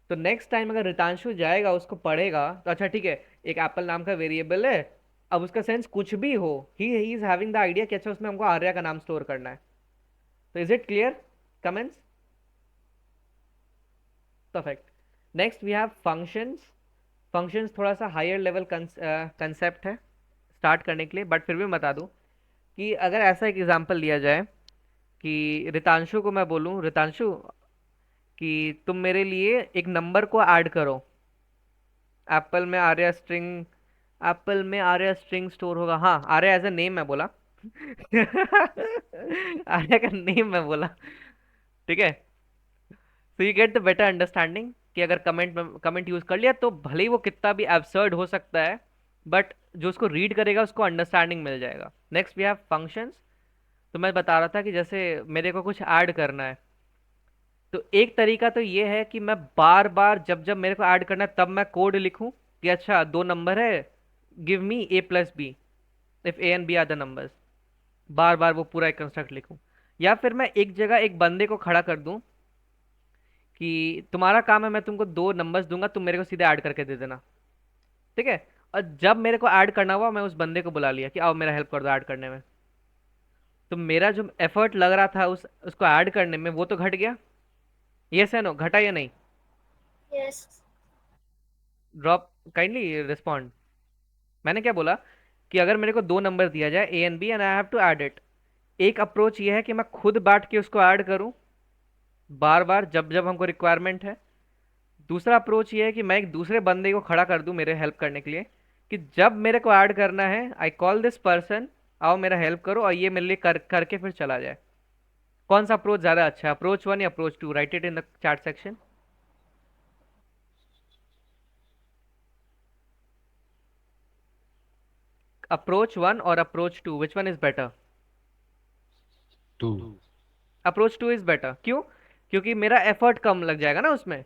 तो नेक्स्ट टाइम अगर रितांशु जाएगा उसको पढ़ेगा तो अच्छा ठीक है, एक एप्पल नाम का वेरिएबल है, अब उसका सेंस कुछ भी हो, he is having the idea कि अच्छा उसमें हमको आर्या का नाम स्टोर करना है। तो is it clear? Comments? Perfect. Next we have functions. Functions थोड़ा सा हायर लेवल कंसेप्ट है स्टार्ट करने के लिए, बट फिर भी मैं बता दूं कि अगर ऐसा एक एग्जांपल लिया जाए कि रितांशु को मैं बोलूं, रितांशु कि तुम मेरे लिए एक नंबर को ऐड करो, एप्पल में आर्या स्ट्रिंग, एप्पल में आर्या स्ट्रिंग स्टोर होगा, हाँ आर्या एज अ नेम मैं बोला आर्या का नेम मैं बोला, ठीक है। तो you get the better understanding कि अगर कमेंट यूज कर लिया तो भले ही वो कितना भी एब्सर्ड हो सकता है, बट जो उसको रीड करेगा उसको अंडरस्टैंडिंग मिल जाएगा। Next we have functions. तो मैं बता रहा था कि जैसे मेरे को कुछ ऐड करना है, तो एक तरीका तो ये है कि मैं बार बार जब जब मेरे को ऐड करना है तब मैं कोड लिखूं कि अच्छा 2 नंबर है, give me a+b if a and b are the numbers. बार बार वो पूरा एक कंस्ट्रक्ट लिखूं। या फिर मैं एक जगह एक बंदे को खड़ा कर दूं कि तुम्हारा काम है, मैं तुमको 2 नंबर्स दूंगा, तुम मेरे को सीधे ऐड करके दे देना, ठीक है। और जब मेरे को ऐड करना हुआ मैं उस बंदे को बुला लिया कि आओ मेरा हेल्प कर दो ऐड करने में। तो मेरा जो एफर्ट लग रहा था उसको ऐड करने में वो तो घट गया। यस है नो? घटा या नहीं? Yes. Drop kindly respond. मैंने क्या बोला कि अगर मेरे को 2 नंबर दिया जाए A and B and I have to add it, एक अप्रोच ये है कि मैं खुद बैठ के उसको ऐड करूं बार बार जब जब हमको रिक्वायरमेंट है। दूसरा अप्रोच ये है कि मैं एक दूसरे बंदे को खड़ा कर दूं मेरे हेल्प करने के लिए, कि जब मेरे को ऐड करना है आई कॉल दिस पर्सन, आओ मेरा हेल्प करो, और ये मेरे लिए करके फिर चला जाए। कौन सा अप्रोच ज़्यादा अच्छा है, अप्रोच 1 या approach 2? Right it in the chat section. Approach 1 और approach 2, which one is better? 2। Approach 2 is better, क्यों? क्योंकि मेरा एफर्ट कम लग जाएगा ना उसमें।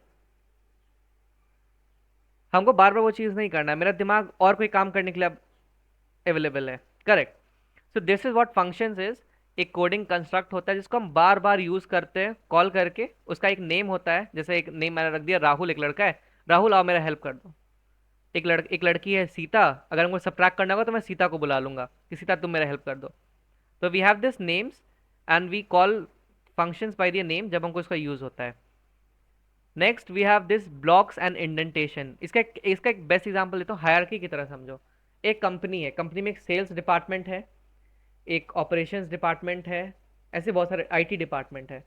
हमको बार बार वो चीज़ नहीं करना है, मेरा दिमाग और कोई काम करने के लिए अब अवेलेबल है। Correct. So this is what functions is. एक कोडिंग कंस्ट्रक्ट होता है जिसको हम बार बार यूज करते हैं कॉल करके। उसका एक नेम होता है, जैसे एक नेम मैंने रख दिया राहुल, एक लड़का है, राहुल आओ मेरा हेल्प कर दो। एक लड़की है सीता, अगर हमको सब्ट्रैक्ट करना होगा तो मैं सीता को बुला लूंगा कि सीता तुम मेरा हेल्प कर दो। तो we have this names and we call functions by their name जब हमको इसका यूज होता है। Next we have this blocks and indentation. इसका एक बेस्ट एग्जांपल देता हूँ, हायरार्की की तरह समझो। एक कंपनी है, कंपनी में एक सेल्स डिपार्टमेंट है, एक ऑपरेशंस डिपार्टमेंट है, ऐसे बहुत सारे आईटी डिपार्टमेंट है।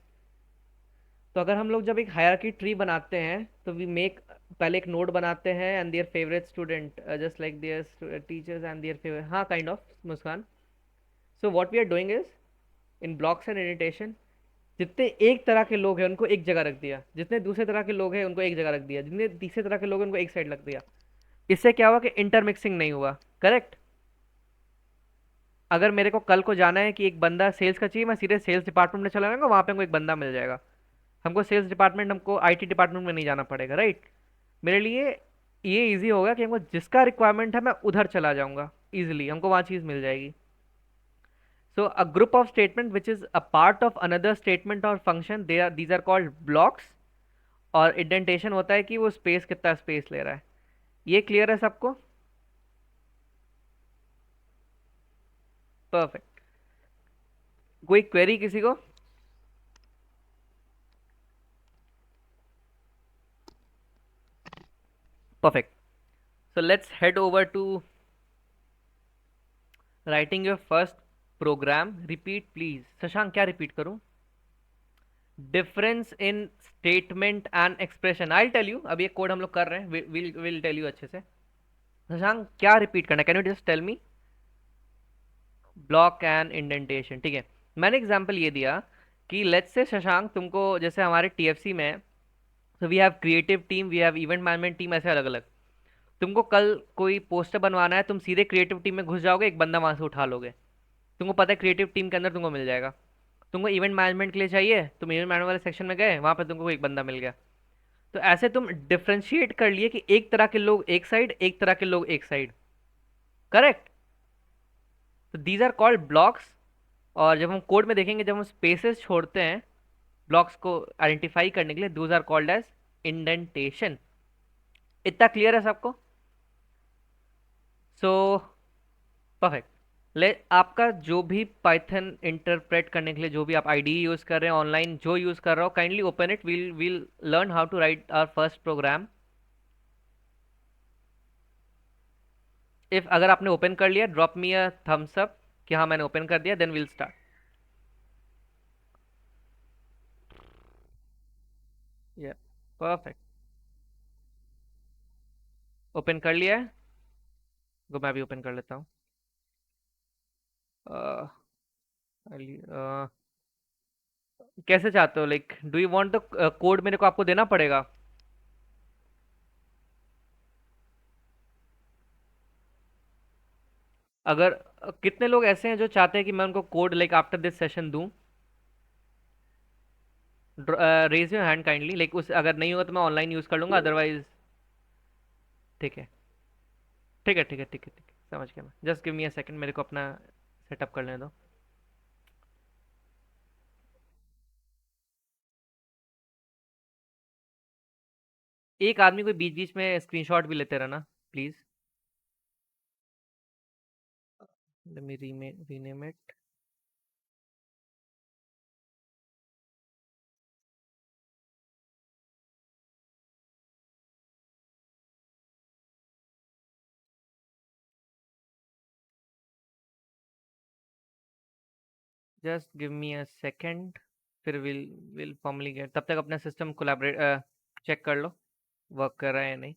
तो अगर हम लोग जब एक हायरार्की ट्री बनाते हैं तो वी मेक, पहले एक नोड बनाते हैं and their favourite student just like their teachers and their favourite, हाँ kind of Muskan. So what we are doing is in blocks and indentation, जितने एक तरह के लोग हैं उनको एक जगह रख दिया, जितने दूसरे तरह के लोग हैं उनको एक जगह रख दिया, जितने तीसरे तरह के लोग हैं उनको एक साइड रख दिया। इससे क्या हुआ कि इंटरमिक्सिंग नहीं हुआ। करेक्ट। अगर मेरे को कल को जाना है कि एक बंदा सेल्स का चाहिए, मैं सीधे सेल्स डिपार्टमेंट में चला जाऊंगा, वहां पे हमको एक बंदा मिल जाएगा। हमको सेल्स डिपार्टमेंट, हमको आईटी डिपार्टमेंट में नहीं जाना पड़ेगा, राइट। मेरे लिए ये इजी होगा कि हमको जिसका रिक्वायरमेंट है मैं उधर चला जाऊंगा, इजिली हमको वहाँ चीज़ मिल जाएगी। So a group of statement which is a part of another statement or function, these are called blocks। और इंडेंटेशन होता है कि वो स्पेस कितना स्पेस ले रहा है। ये क्लियर है सबको? परफेक्ट। कोई क्वेरी किसी को? Perfect. So let's head over to writing your first program. Repeat please. Shashank क्या रिपीट करूं? Difference in statement and expression. I tell you, अभी एक कोड हम लोग कर रहे हैं, विल टेल यू अच्छे से। शशांक क्या रिपीट करना है, can you just tell me? Block and indentation, ठीक है। मैंने एग्जांपल ये दिया कि लेट्स से शशांक, तुमको जैसे हमारे टीएफसी में, तो we have creative team, we have event management team, ऐसे अलग अलग। तुमको कल कोई पोस्टर बनवाना है, तुम सीधे क्रिएटिव टीम में घुस जाओगे, एक बंदा वहां से उठा लोगे। तुमको पता है क्रिएटिव टीम के अंदर तुमको मिल जाएगा। तुमको इवेंट मैनेजमेंट के लिए चाहिए, तुम इवेंट मैनेजमेंट वाले सेक्शन में गए, वहां पर तुमको एक बंदा मिल गया। तो ऐसे तुम डिफ्रेंशिएट कर लिए कि एक तरह के लोग एक साइड, एक तरह के लोग एक साइड। करेक्ट। तो दीज आर कॉल्ड ब्लॉक्स। और जब हम कोड में देखेंगे, जब हम स्पेसेस छोड़ते हैं ब्लॉक्स को आइडेंटिफाई करने के लिए, those are called as indentation. इतना क्लियर है सबको? So perfect. ले आपका जो भी पाइथन इंटरप्रेट करने के लिए जो भी आप आईडीई यूज कर रहे हैं, ऑनलाइन जो यूज कर रहे हो, kindly open it. Will learn how to write our first program. If अगर आपने ओपन कर लिया, drop me a thumbs up कि हाँ मैंने ओपन कर दिया, देन विल स्टार्ट। या परफेक्ट। ओपन कर लिया है? तो मैं भी ओपन कर लेता हूँ। अ, कैसे चाहते हो, like do you want the code मेरे को आपको देना पड़ेगा? अगर कितने लोग ऐसे हैं जो चाहते हैं कि मैं उनको code like after this session दूं? Raise your hand kindly, like उस अगर नहीं होगा तो मैं ऑनलाइन यूज कर लूंगा, अदरवाइज। ठीक है, ठीक है, ठीक है, ठीक है, ठीक है, समझ गया मैं। Just give me a second, मेरे को अपना सेटअप कर लेने दो। एक आदमी कोई बीच बीच में स्क्रीनशॉट भी लेते रहना, please. Let me rename it. Just give me a second, फिर विल फॉर्मली गेट। तब तक अपना सिस्टम कोलैबोरेट चेक कर लो, वर्क कर रहा है या नहीं।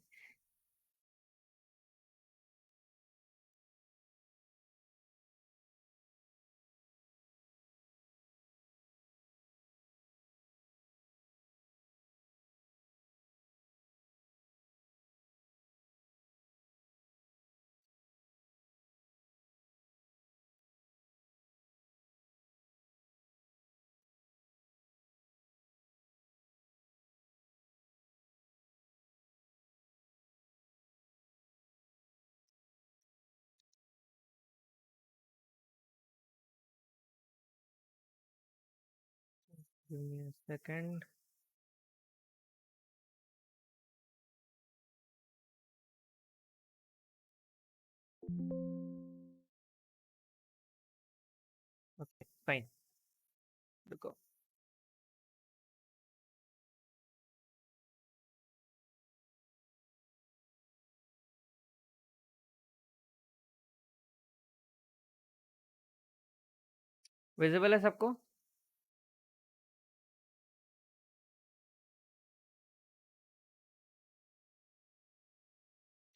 Give me a second. Okay, fine. रुको. विजिबल है सबको?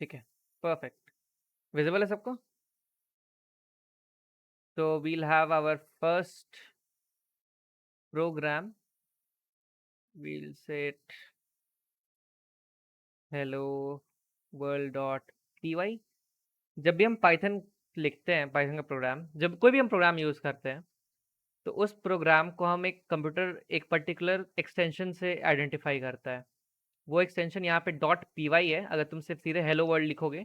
ठीक है, perfect. विजिबल है सबको? So we'll have our first program. We'll say it hello world.py. जब भी हम पाइथन लिखते हैं, पाइथन का प्रोग्राम, जब कोई भी हम प्रोग्राम यूज़ करते हैं, तो उस प्रोग्राम को हम एक कंप्यूटर एक पर्टिकुलर एक्सटेंशन से आइडेंटिफाई करता है. वो एक्सटेंशन यहाँ पे डॉट पी वाई है. अगर तुम सिर्फ सीधे हेलो वर्ल्ड लिखोगे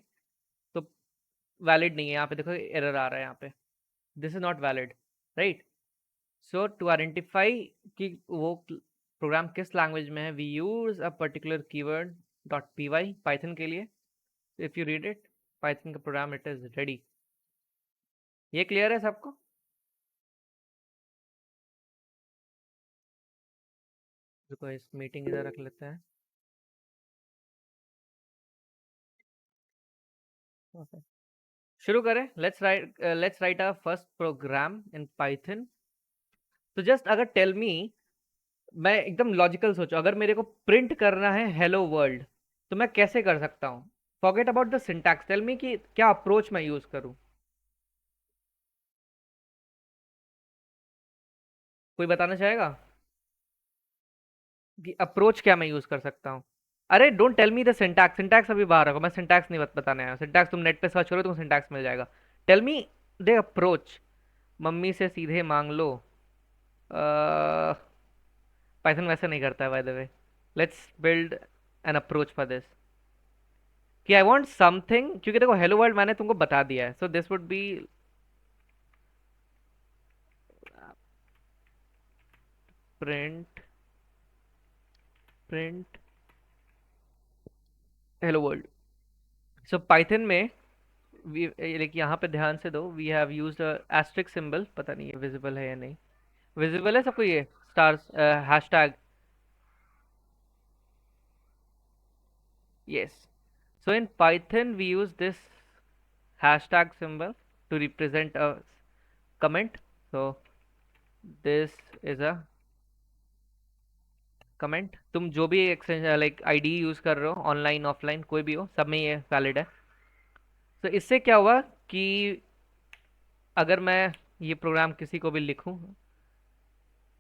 तो वैलिड नहीं है. यहाँ पे देखो एरर आ रहा है यहाँ पे, this is not valid, right? So to identify कि वो प्रोग्राम किस लैंग्वेज में है, we use a particular keyword dot P Y Python के लिए. If you read it, Python का प्रोग्राम इट इज रेडी. ये क्लियर है सबको? रुको, इस मीटिंग इधर रख लेते हैं. Okay. शुरू करें. Let's write our first program in Python. तो जस्ट अगर टेल मी, मैं एकदम लॉजिकल सोचो, अगर मेरे को प्रिंट करना है हेलो वर्ल्ड तो मैं कैसे कर सकता हूँ? Forget about the syntax, tell me कि क्या अप्रोच मैं यूज करूँ. कोई बताना चाहेगा कि अप्रोच क्या मैं यूज कर सकता हूँ? अरे don't tell me the syntax, syntax अभी बाहर रखो. मैं सिंटैक्स नहीं बताने आया. सिंटैक्स तुम नेट पे सर्च करो तो सिंटैक्स मिल जाएगा. Tell me the approach. Mummy से सीधे मांग लो. पाइथन वैसे नहीं करता है by the way. Let's build an approach for this. कि आई वांट समथिंग, क्योंकि देखो हेलो वर्ल्ड मैंने तुमको बता दिया है. So this would be print print hello world. So Python में लाइक यहाँ पे ध्यान से दो, we have used asterisk symbol. पता नहीं ये विजिबल है या नहीं. विजिबल है सबको ये stars hashtag? yes. So in Python we use this hashtag symbol to represent a comment. So this is a comment. तुम जो भी एक्सटेंशन लाइक आईडी यूज कर रहे हो, ऑनलाइन ऑफलाइन कोई भी हो, सब में ये वैलिड है. तो इससे क्या हुआ कि अगर मैं ये प्रोग्राम किसी को भी लिखूं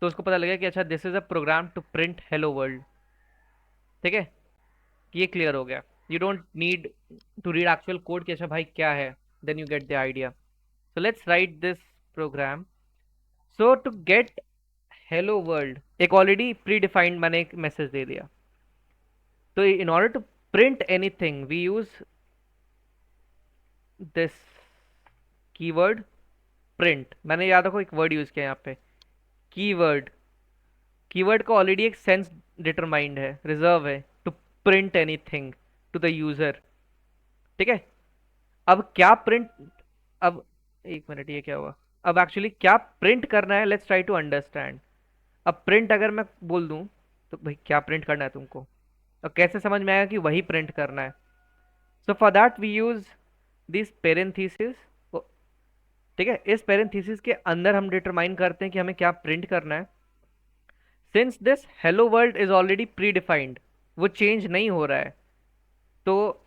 तो उसको पता लगेगा कि अच्छा this is a program to print hello world. ठीक है, ये क्लियर हो गया. You don't need to read actual code कि अच्छा भाई क्या है. Then you get the idea. So let's write this program. So to get hello world, एक ऑलरेडी प्री डिफाइंड मैंने एक मैसेज दे दिया. तो in order to print anything we use this keyword print. मैंने याद रखो एक वर्ड यूज किया यहाँ पे, कीवर्ड. कीवर्ड का ऑलरेडी एक सेंस डिटरमाइंड है, रिजर्व है to print anything to the user. ठीक है. अब क्या प्रिंट, अब एक मिनट, ये क्या हुआ? अब एक्चुअली क्या प्रिंट करना है, लेट्स ट्राई टू अंडरस्टैंड. अब प्रिंट अगर मैं बोल दूं तो भाई क्या प्रिंट करना है तुमको, और कैसे समझ में आएगा कि वही प्रिंट करना है? So for that we use this parenthesis. ठीक है, इस पेरेंथीसिस के अंदर हम डिटरमाइन करते हैं कि हमें क्या प्रिंट करना है. Since this hello world is already pre defined, वो चेंज नहीं हो रहा है, तो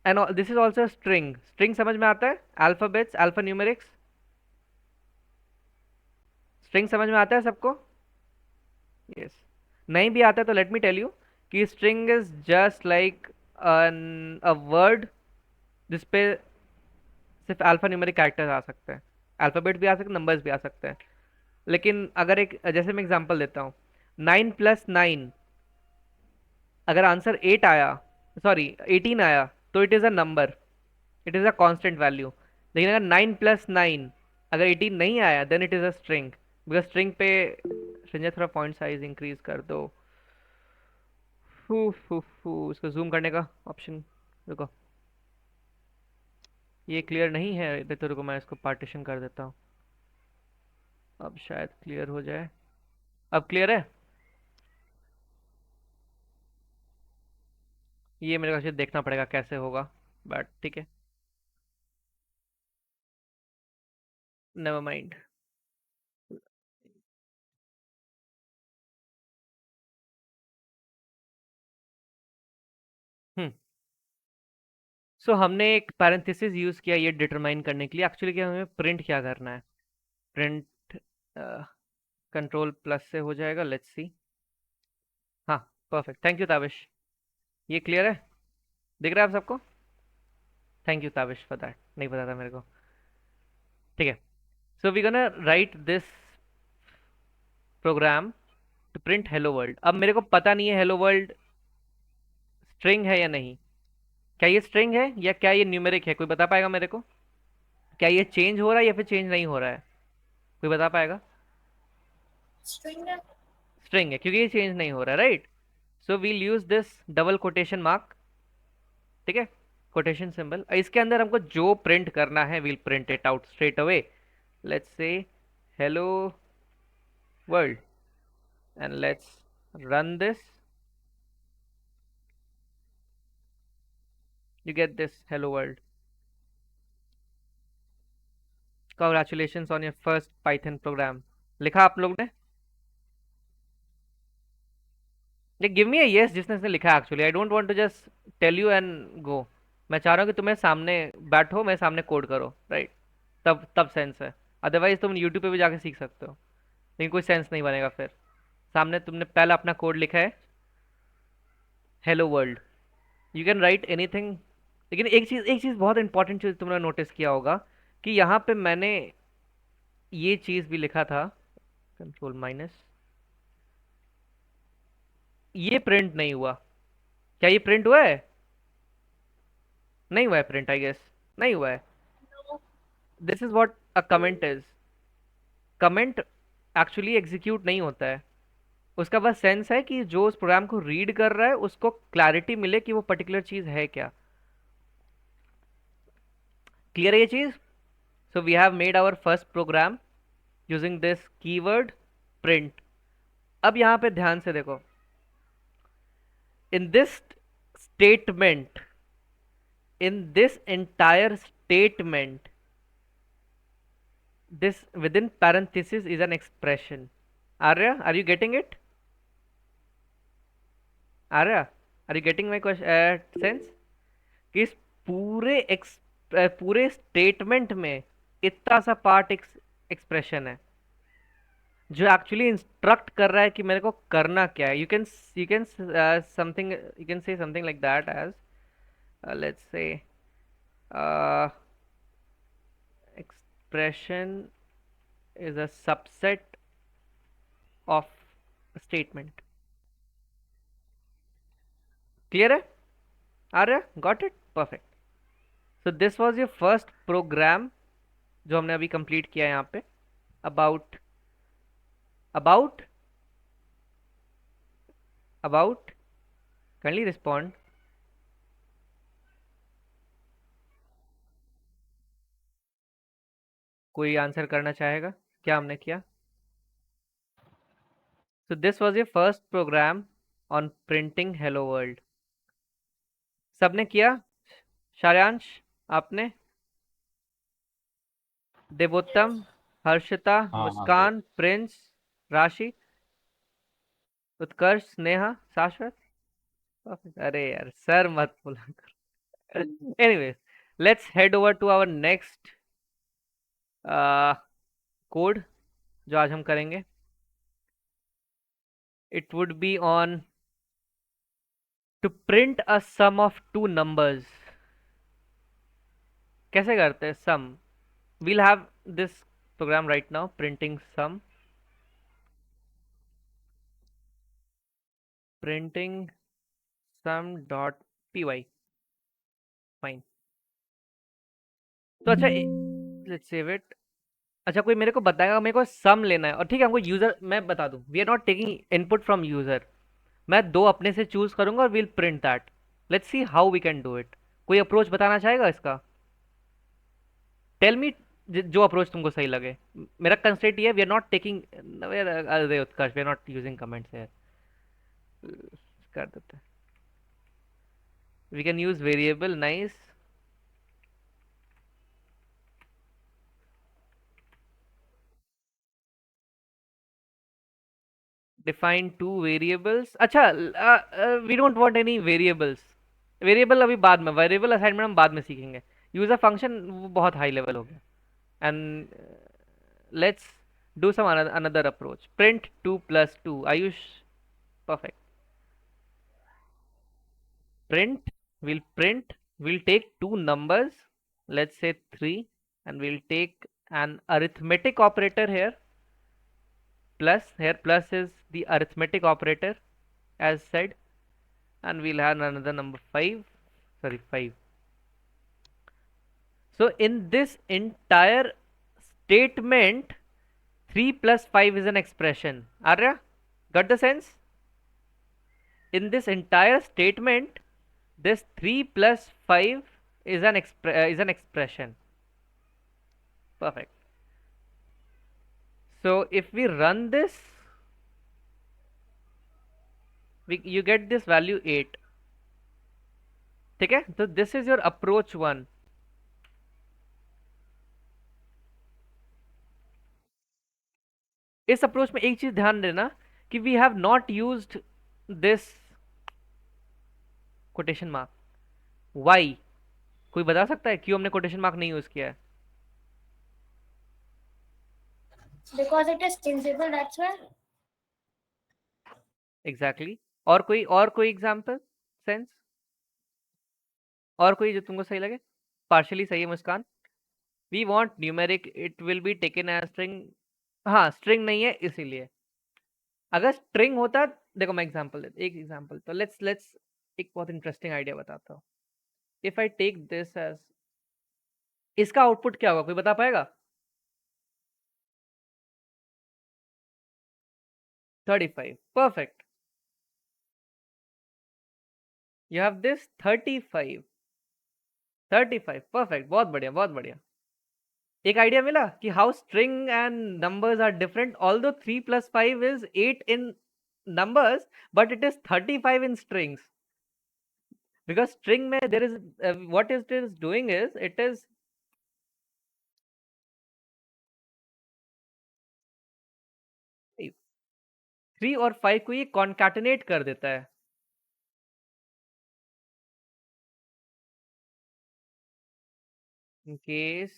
and this is also string. String समझ में आता है? Alphabets, alpha numerics. स्ट्रिंग समझ में आता है सबको? यस. नहीं भी आता है तो लेट मी टेल यू कि string is just like a word जिसपे सिर्फ अल्फा न्यूमेरिक कैरेक्टर्स आ सकते हैं. अल्फाबेट भी आ सकते हैं, नंबर्स भी आ सकते हैं. लेकिन अगर एक जैसे मैं एग्जांपल देता हूँ, 9 + 9, अगर आंसर 8 आया, सॉरी 18 आया, तो it is a number, it is a constant value. लेकिन अगर 9 + 9 अगर 18 नहीं आया, then it is a string, because string पे संजय थोड़ा पॉइंट साइज इंक्रीज कर दो। इसको जूम करने का ऑप्शन, रुको, ये क्लियर नहीं है तो रुको मैं इसको पार्टीशन कर देता हूँ। अब शायद क्लियर हो जाए। अब क्लियर है? ये मेरे को शायद देखना पड़ेगा कैसे होगा, बट ठीक है, नेवर माइंड। हम्म सो हमने एक पैरेंथेसिस यूज किया ये डिटरमाइन करने के लिए एक्चुअली क्या हमें प्रिंट क्या करना है। प्रिंट कंट्रोल प्लस से हो जाएगा, लेट्स सी। हाँ, परफेक्ट, थैंक यू ताबिश। ये क्लियर है, दिख रहा है आप सबको? Thank you Tabish for that, नहीं पता था मेरे को। ठीक है, so we gonna write this program to print hello world. अब मेरे को पता नहीं है हेलो वर्ल्ड स्ट्रिंग है या नहीं। क्या ये स्ट्रिंग है या क्या ये न्यूमेरिक है, कोई बता पाएगा मेरे को? क्या ये चेंज हो रहा है या फिर चेंज नहीं हो रहा है, कोई बता पाएगा? स्ट्रिंग है क्योंकि ये चेंज नहीं हो रहा है, right? So we'll use this double quotation mark, ठीक है, कोटेशन सिंबल। इसके अंदर हमको जो प्रिंट करना है we'll print it out straight away. Let's say hello world and let's run this. You get this hello world. Congratulations on your first Python program. लिखा आप लोग ने? गिव मी अ यस जिसने इसने लिखा। Actually I don't want to just tell you and go. मैं चाह रहा हूँ कि तुम्हें सामने बैठो, मैं सामने कोड करो, राइट? तब तब सेंस है, अदरवाइज तुम यूट्यूब पे भी जाके सीख सकते हो, लेकिन कोई सेंस नहीं बनेगा फिर। सामने तुमने पहला अपना कोड लिखा है hello world, you can write anything. लेकिन एक चीज़ बहुत इंपॉर्टेंट चीज़ तुमने नोटिस किया होगा कि यहाँ पे मैंने ये चीज़ भी लिखा था, कंट्रोल माइनस, ये प्रिंट नहीं हुआ। क्या ये प्रिंट हुआ है? नहीं हुआ है प्रिंट, आई गेस नहीं हुआ है। This is what a comment is. Comment actually execute नहीं होता है, उसका बस सेंस है कि जो उस प्रोग्राम को रीड कर रहा है उसको क्लैरिटी मिले कि वो पर्टिकुलर चीज है क्या। क्लियर है ये चीज? So we have made our first program using this keyword print. अब यहां पे ध्यान से देखो, in this statement, in this entire statement, this within parenthesis is an expression. Arya, are you getting it? Arya, are you getting my question sense? कि इस पूरे statement में इतना सा पार्ट एक्सप्रेशन है जो एक्चुअली इंस्ट्रक्ट कर रहा है कि मेरे को करना क्या है। You can something, you can say something like that as let's say expression is a subset of statement. Clear है? Arya, got it? Perfect. So this was your first program जो हमने अभी कंप्लीट किया है यहाँ पे about about about kindly respond. कोई answer करना चाहेगा क्या हमने किया? So this was your first program on printing hello world. सबने किया? शार्यांश, आपने? देवोत्तम, हर्षिता, हाँ हाँ सर। मुस्कान, प्रिंस, राशि, उत्कर्ष, स्नेहा, शाश्वत। अरे यार सर मत बोला करो। Anyways, let's head over to our next code जो आज हम करेंगे। It would be on to print a sum of two numbers. कैसे करते हैं sum? We'll have this program right now printing sum, printing sum dot P Y. Fine. तो अच्छा, let's save it. अच्छा कोई मेरे को बताएगा, मेरे को सम लेना है और ठीक है हमको यूजर, मैं बता दूं we are not taking input from user, मैं दो अपने से चूज करूंगा और will print that. Let's see how we can do it. कोई अप्रोच बताना चाहेगा इसका? टेल मी जो अप्रोच तुमको सही लगे। मेरा कंस्ट्रेंट ये है, वी आर नॉट टेकिंग, अरे Utkarsh we are not using comments here, कर देते हैं। We can use variable, nice. Define two variables, अच्छा we don't want any variables. Variable अभी बाद में, वेरिएबल असाइनमेंट हम बाद में सीखेंगे। यूजर फंक्शन वो बहुत हाई लेवल हो गया। And let's do some another approach, print 2 + 2, Ayush perfect। Print, we'll take two numbers, let's say 3, and we'll take an arithmetic operator here, plus, here plus is the arithmetic operator as said, and we'll have another number 5, sorry 5. So in this entire statement, 3 plus 5 is an expression. Arya, got the sense? In this entire statement, this 3 plus 5 is an expression. Perfect. So if we run this, you get this value 8। ठीक है, तो this is your approach 1। इस approach में एक चीज ध्यान देना कि we have not used this quotation mark. Why? कोई बता सकता है क्यों हमने कोटेशन मार्क नहीं यूज किया है? Because it is changeable, that's why. Exactly और कोई एग्जाम्पल, सेंस, और कोई जो तुमको सही लगे? पार्शियली सही है Muskan. We want numeric, it will be taken as string. हाँ स्ट्रिंग नहीं है इसीलिए। अगर स्ट्रिंग होता, देखो मैं एग्जांपल देता, एक एग्जांपल तो लेट्स एक बहुत इंटरेस्टिंग आइडिया बताता हूँ। If I take this as, इसका आउटपुट क्या होगा, कोई बता पाएगा? 35, perfect. You have this 35, 35, perfect, बहुत बढ़िया बहुत बढ़िया। एक आइडिया मिला कि how string and numbers are different, although 3 + 5 is 8 in numbers, but it is 35 in strings, because string में there is what it is doing is it is 3 और 5 को ये concatenate कर देता है। In case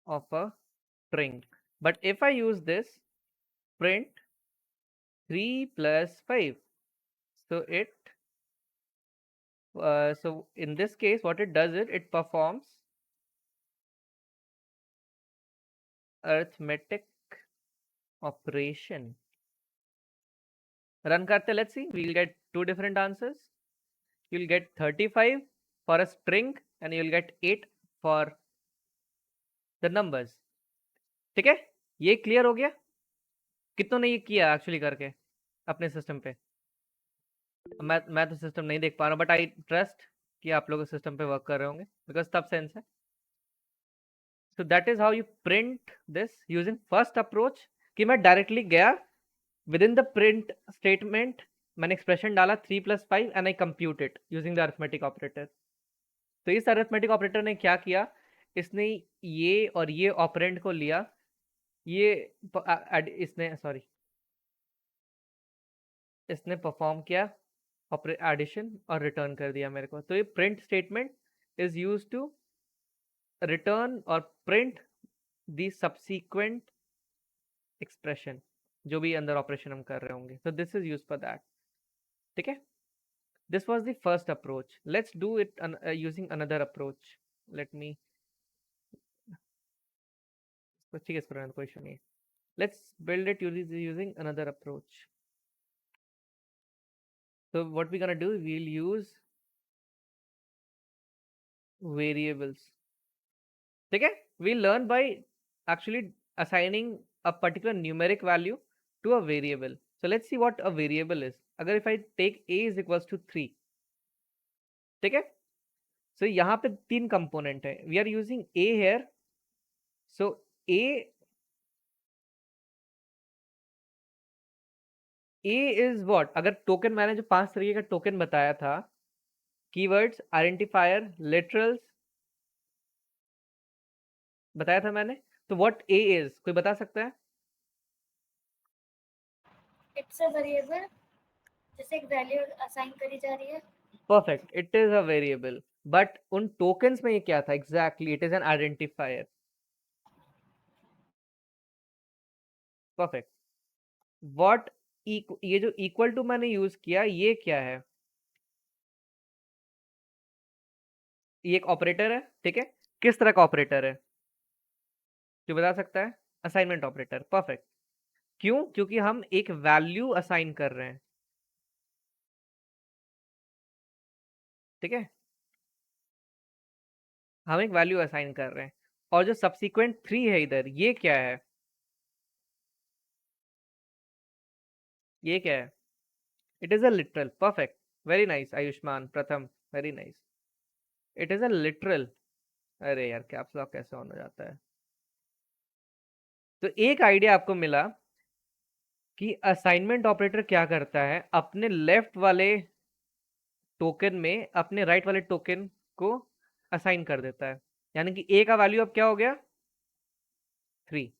of a string, but if I use this print 3 + 5, so it so in this case what it does is it performs arithmetic operation। run करते, let's see, we'll get two different answers। you'll get 35 for a string and you'll get 8 for the numbers। ठीक है, ये clear हो गया? कितनों ने ये किया एक्चुअली करके अपने सिस्टम पे? मैं तो सिस्टम नहीं देख पा रहा हूँ, बट आई ट्रस्ट कि आप लोग सिस्टम पे वर्क कर रहे होंगे, बिकॉज तब सेंस है। So that is how you print this using first approach, कि मैं डायरेक्टली गया with in the print statement, मैंने एक्सप्रेशन डाला 3 + 5 and I compute it using the arithmetic operator. तो इस अरिथमेटिक ऑपरेटर ने क्या किया, इसने ये और ये ऑपरेंड को लिया, ये इसने सॉरी इसने परफॉर्म किया एडिशन और रिटर्न कर दिया मेरे को। तो ये print statement is use to return और प्रिंट दी सब्सीक्वेंट एक्सप्रेशन, जो भी अंदर ऑपरेशन हम कर रहे होंगे। So this is use for that. ठीक है, this was the first approach. Let's do it using another approach. Let me, ठीक है, इसको कोई इशू नहीं है। Let's build it using another approach. So what we're gonna do, we'll use variables। ठीक है, we'll learn by actually assigning a particular numeric value to a variable. So let's see what a variable is. अगर if I take a is equals to 3, ठीक है? So यहाँ पे 3 component है. We are using a here. So a is what? अगर token मैंने जो 5 तरीके का token बताया था, keywords, identifier, literals बताया था मैंने, तो what a is? कोई बता सकता है? इट्स अ वेरिएबल, जैसे एक वैल्यू असाइन करी जा रही है. Perfect. It is a variable. But उन tokens में ये क्या था? Exactly. It is an identifier. Perfect. What ये जो equal to मैंने यूज किया, ये क्या है? ये एक ऑपरेटर है, ठीक है? किस तरह का ऑपरेटर है? जो बता सकता है? Assignment operator. परफेक्ट. क्यों? क्योंकि हम एक वैल्यू असाइन कर रहे हैं, ठीक है? हम एक वैल्यू असाइन कर रहे हैं. और जो सब्सिक्वेंट 3 है इधर, ये क्या है? ये क्या है? It is a literal. Perfect. Very nice Ayushman Pratham. Very nice. It is a literal. अरे यार कैप्स लॉक कैसे ऑन हो जाता है? तो एक आइडिया आपको मिला कि असाइनमेंट ऑपरेटर क्या करता है, अपने लेफ्ट वाले टोकन में अपने राइट वाले टोकन को असाइन कर देता है. यानी कि ए का वैल्यू अब क्या हो गया? 3.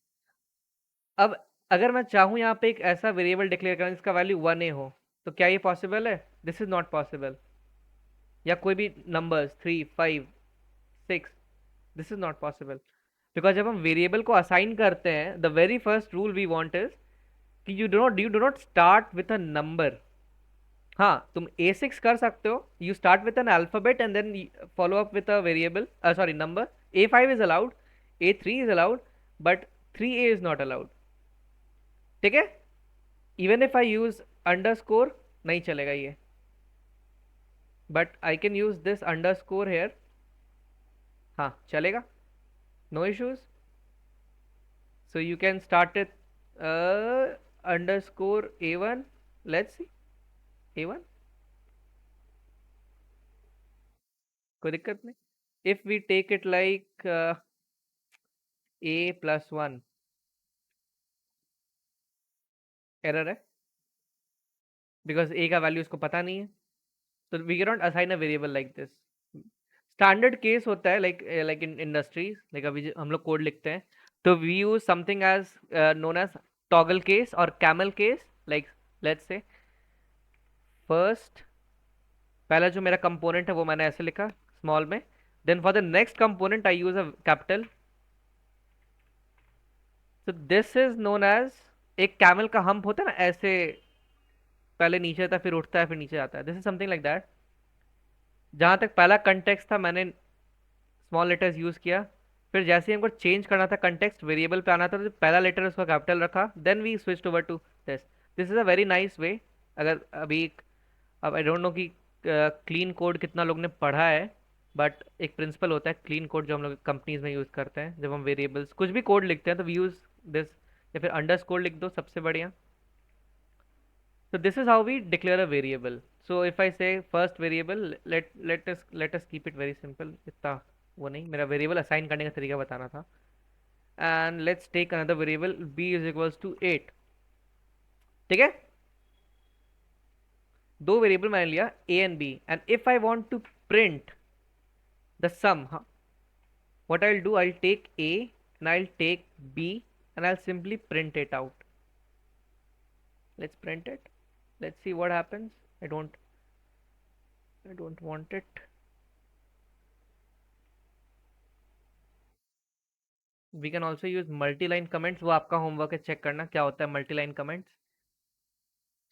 अब अगर मैं चाहूं यहाँ पे एक ऐसा वेरिएबल डिक्लेयर करूं जिसका वैल्यू 1a हो, तो क्या ये पॉसिबल है? This is not possible. या कोई भी numbers 3, 5, 6, this is not possible. Because जब हम वेरिएबल को असाइन करते हैं, the very first rule we want is कि you do not start with a number. हाँ, तुम a6 कर सकते हो. You start with an alphabet and then follow up with a variable, sorry number. a5 is allowed, a3 is allowed, but 3a is not allowed. ठीक है? Even if I use underscore नहीं चलेगा ये, but I can use this underscore here. हाँ चलेगा, no issues. So you can start it underscore a1. Let's see a1, कोई दिक्कत नहीं. If we take it like a+1, error है because a का वैल्यू इसको पता नहीं है. तो we can not assign a variable like this. Standard case होता है लाइक इन इंडस्ट्रीज, लाइक अभी हम लोग कोड लिखते हैं तो we use something as known as toggle case और camel case. Like let's say first, पहला जो मेरा कंपोनेंट है वो मैंने ऐसे लिखा स्मॉल में. Then for the next component I use a capital. तो दिस इज नोन एज, एक कैमल का हम्प होता है ना ऐसे, पहले नीचे आता है फिर उठता है फिर नीचे आता है. This is something like that. जहां तक पहला कंटेक्स्ट था मैंने स्मॉल लेटर्स यूज किया. फिर जैसे ही हमको चेंज करना था कंटेक्स्ट, वेरिएबल पे आना था, तो पहला लेटर उसका कैपिटल रखा. Then we switch over to this. This is a very nice way. अगर अभी अब आई डोंट नो कि क्लीन कोड कितना लोग ने पढ़ा है, बट एक प्रिंसिपल होता है क्लीन कोड जो हम लोग कंपनीज में यूज करते हैं. जब हम वेरिएबल्स कुछ भी कोड लिखते हैं तो वी यूज दिस, या फिर अंडरस्कोर लिख दो सबसे बढ़िया. So this is how we declare a variable. So if I say first variable, let us keep it very simple. इतना वो नहीं, मेरा वेरिएबल असाइन करने का तरीका बताना था. And let's take another variable, b is equals to 8. ठीक है? दो वेरिएबल मैंने लिया a and b, and if I want to print the sum, what I'll do, I'll take a and I'll take b and I'll simply print it out. Let's print it. Let's see what happens. I don't want it. We can also use multi line comments. वो आपका homework है, check करना क्या होता है multi line comments.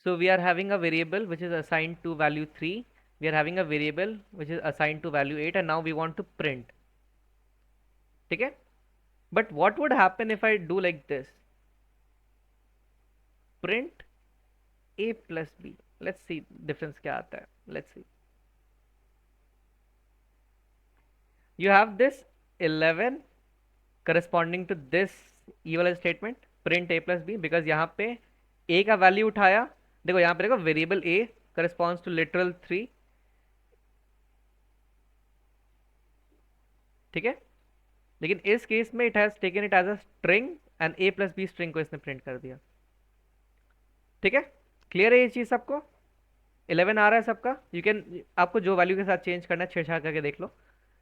So we are having a variable which is assigned to value 3. We are having a variable which is assigned to value 8 and now we want to print. ठीक है? But what would happen if I do like this, print a plus b. Let's see difference क्या आता है. Let's see. you have this 11 corresponding to this ये वाला statement print A plus B, because यहाँ पे ए का वैल्यू उठाया, देखो यहाँ पे देखो variable A corresponds to literal 3, ठीक है, लेकिन इस केस में it has taken it as a string and A plus B string को इसने प्रिंट कर दिया, ठीक है, क्लियर है ये चीज सबको, 11 आ रहा है सबका, यू कैन आपको जो वैल्यू के साथ चेंज करना है छेड़छाड़ करके देख लो,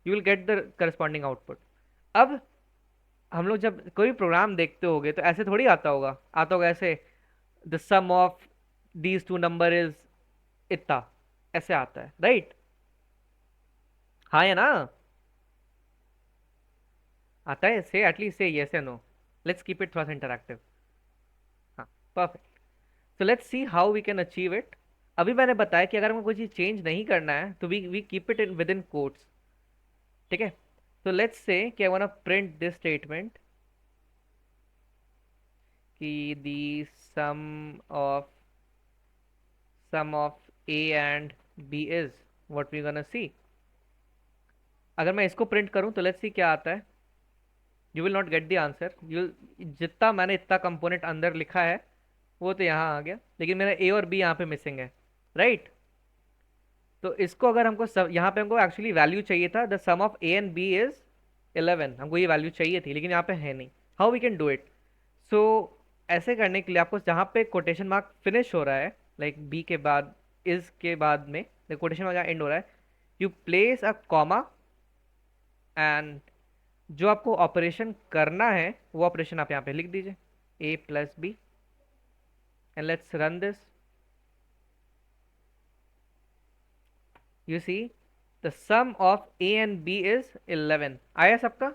you will get the corresponding output. अब हम लोग जब कोई प्रोग्राम देखते होगे तो ऐसे थोड़ी आता होगा ऐसे the sum of these two number is इतना, ऐसे आता है, राइट? हाँ या ना? आता है, से एटलीस्ट से यस या नो, लेट्स कीप इट थोड़ा सा इंटरैक्टिव। हाँ, perfect. So let's see how we can achieve it. अभी मैंने बताया कि अगर हमें कोई चीज़ चेंज नहीं करना है तो we keep it in with in quotes, ठीक है। तो लेट्स से कि I want to print this statement कि दी सम of A and B is what we gonna see. अगर मैं इसको प्रिंट करूं तो लेट्स सी क्या आता है। You will not get the answer, you जितना मैंने इतना कंपोनेंट अंदर लिखा है वो तो यहाँ आ गया, लेकिन मेरा ए और बी यहाँ पे मिसिंग है, राइट? तो इसको अगर हमको यहाँ पे हमको एक्चुअली वैल्यू चाहिए था, the sum of A and B is 11, हमको ये वैल्यू चाहिए थी, लेकिन यहाँ पे है नहीं। How we can do it? So ऐसे करने के लिए आपको जहाँ पे कोटेशन मार्क फिनिश हो रहा है, लाइक बी के बाद इज के बाद में कोटेशन मार्क जहाँ एंड हो रहा है, you place a comma and जो आपको ऑपरेशन करना है वो ऑपरेशन आप यहाँ पे लिख दीजिए, A plus B, and let's run this. You see the sum of A and B is 11। आया सबका?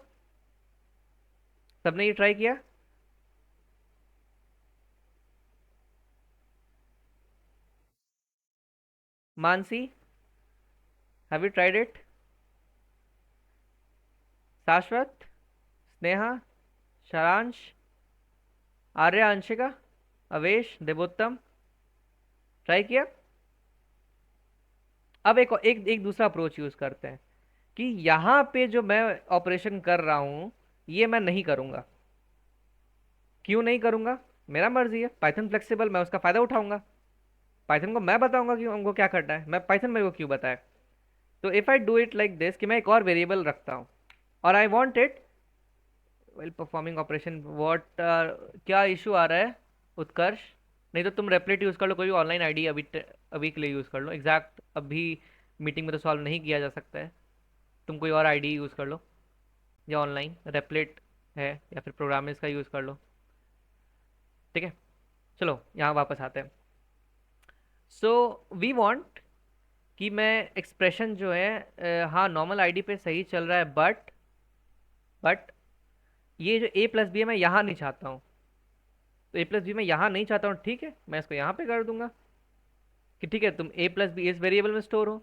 सबने ये ट्राई किया? Mansi, have you tried it? शाश्वत, स्नेहा, शारांश, आर्या, अंशिका, अवेश, देवोत्तम, ट्राई किया? अब एक दूसरा अप्रोच यूज करते हैं कि यहाँ पे जो मैं ऑपरेशन कर रहा हूँ ये मैं नहीं करूँगा। क्यों नहीं करूँगा? मेरा मर्जी है, पाइथन फ्लेक्सिबल, मैं उसका फ़ायदा उठाऊंगा। पाइथन को मैं बताऊंगा कि हमको क्या करना है, मैं पाइथन मेरे को क्यों बताए। तो if I do it like this कि मैं एक और वेरिएबल रखता हूँ और I want it well performing operation what, क्या इशू आ रहा है उत्कर्ष? नहीं तो तुम रेपलेट यूज़ कर लो, कोई भी ऑनलाइन आईडी अभी के लिए यूज़ कर लो, एग्जैक्ट अभी मीटिंग में तो सॉल्व नहीं किया जा सकता है, तुम कोई और आईडी यूज़ कर लो या ऑनलाइन रेपलेट है या फिर प्रोग्रामिस का यूज़ कर लो, ठीक है। चलो यहाँ वापस आते हैं। सो वी वांट कि मैं एक्सप्रेशन जो है हाँ नॉर्मल आईडी पे सही चल रहा है, बट ये जो ए प्लस बी है मैं यहाँ नहीं चाहता हूँ, तो ए प्लस बी मैं यहाँ नहीं चाहता हूँ, ठीक है, मैं इसको यहाँ पे कर दूंगा कि ठीक है तुम ए प्लस बी इस वेरिएबल में स्टोर हो,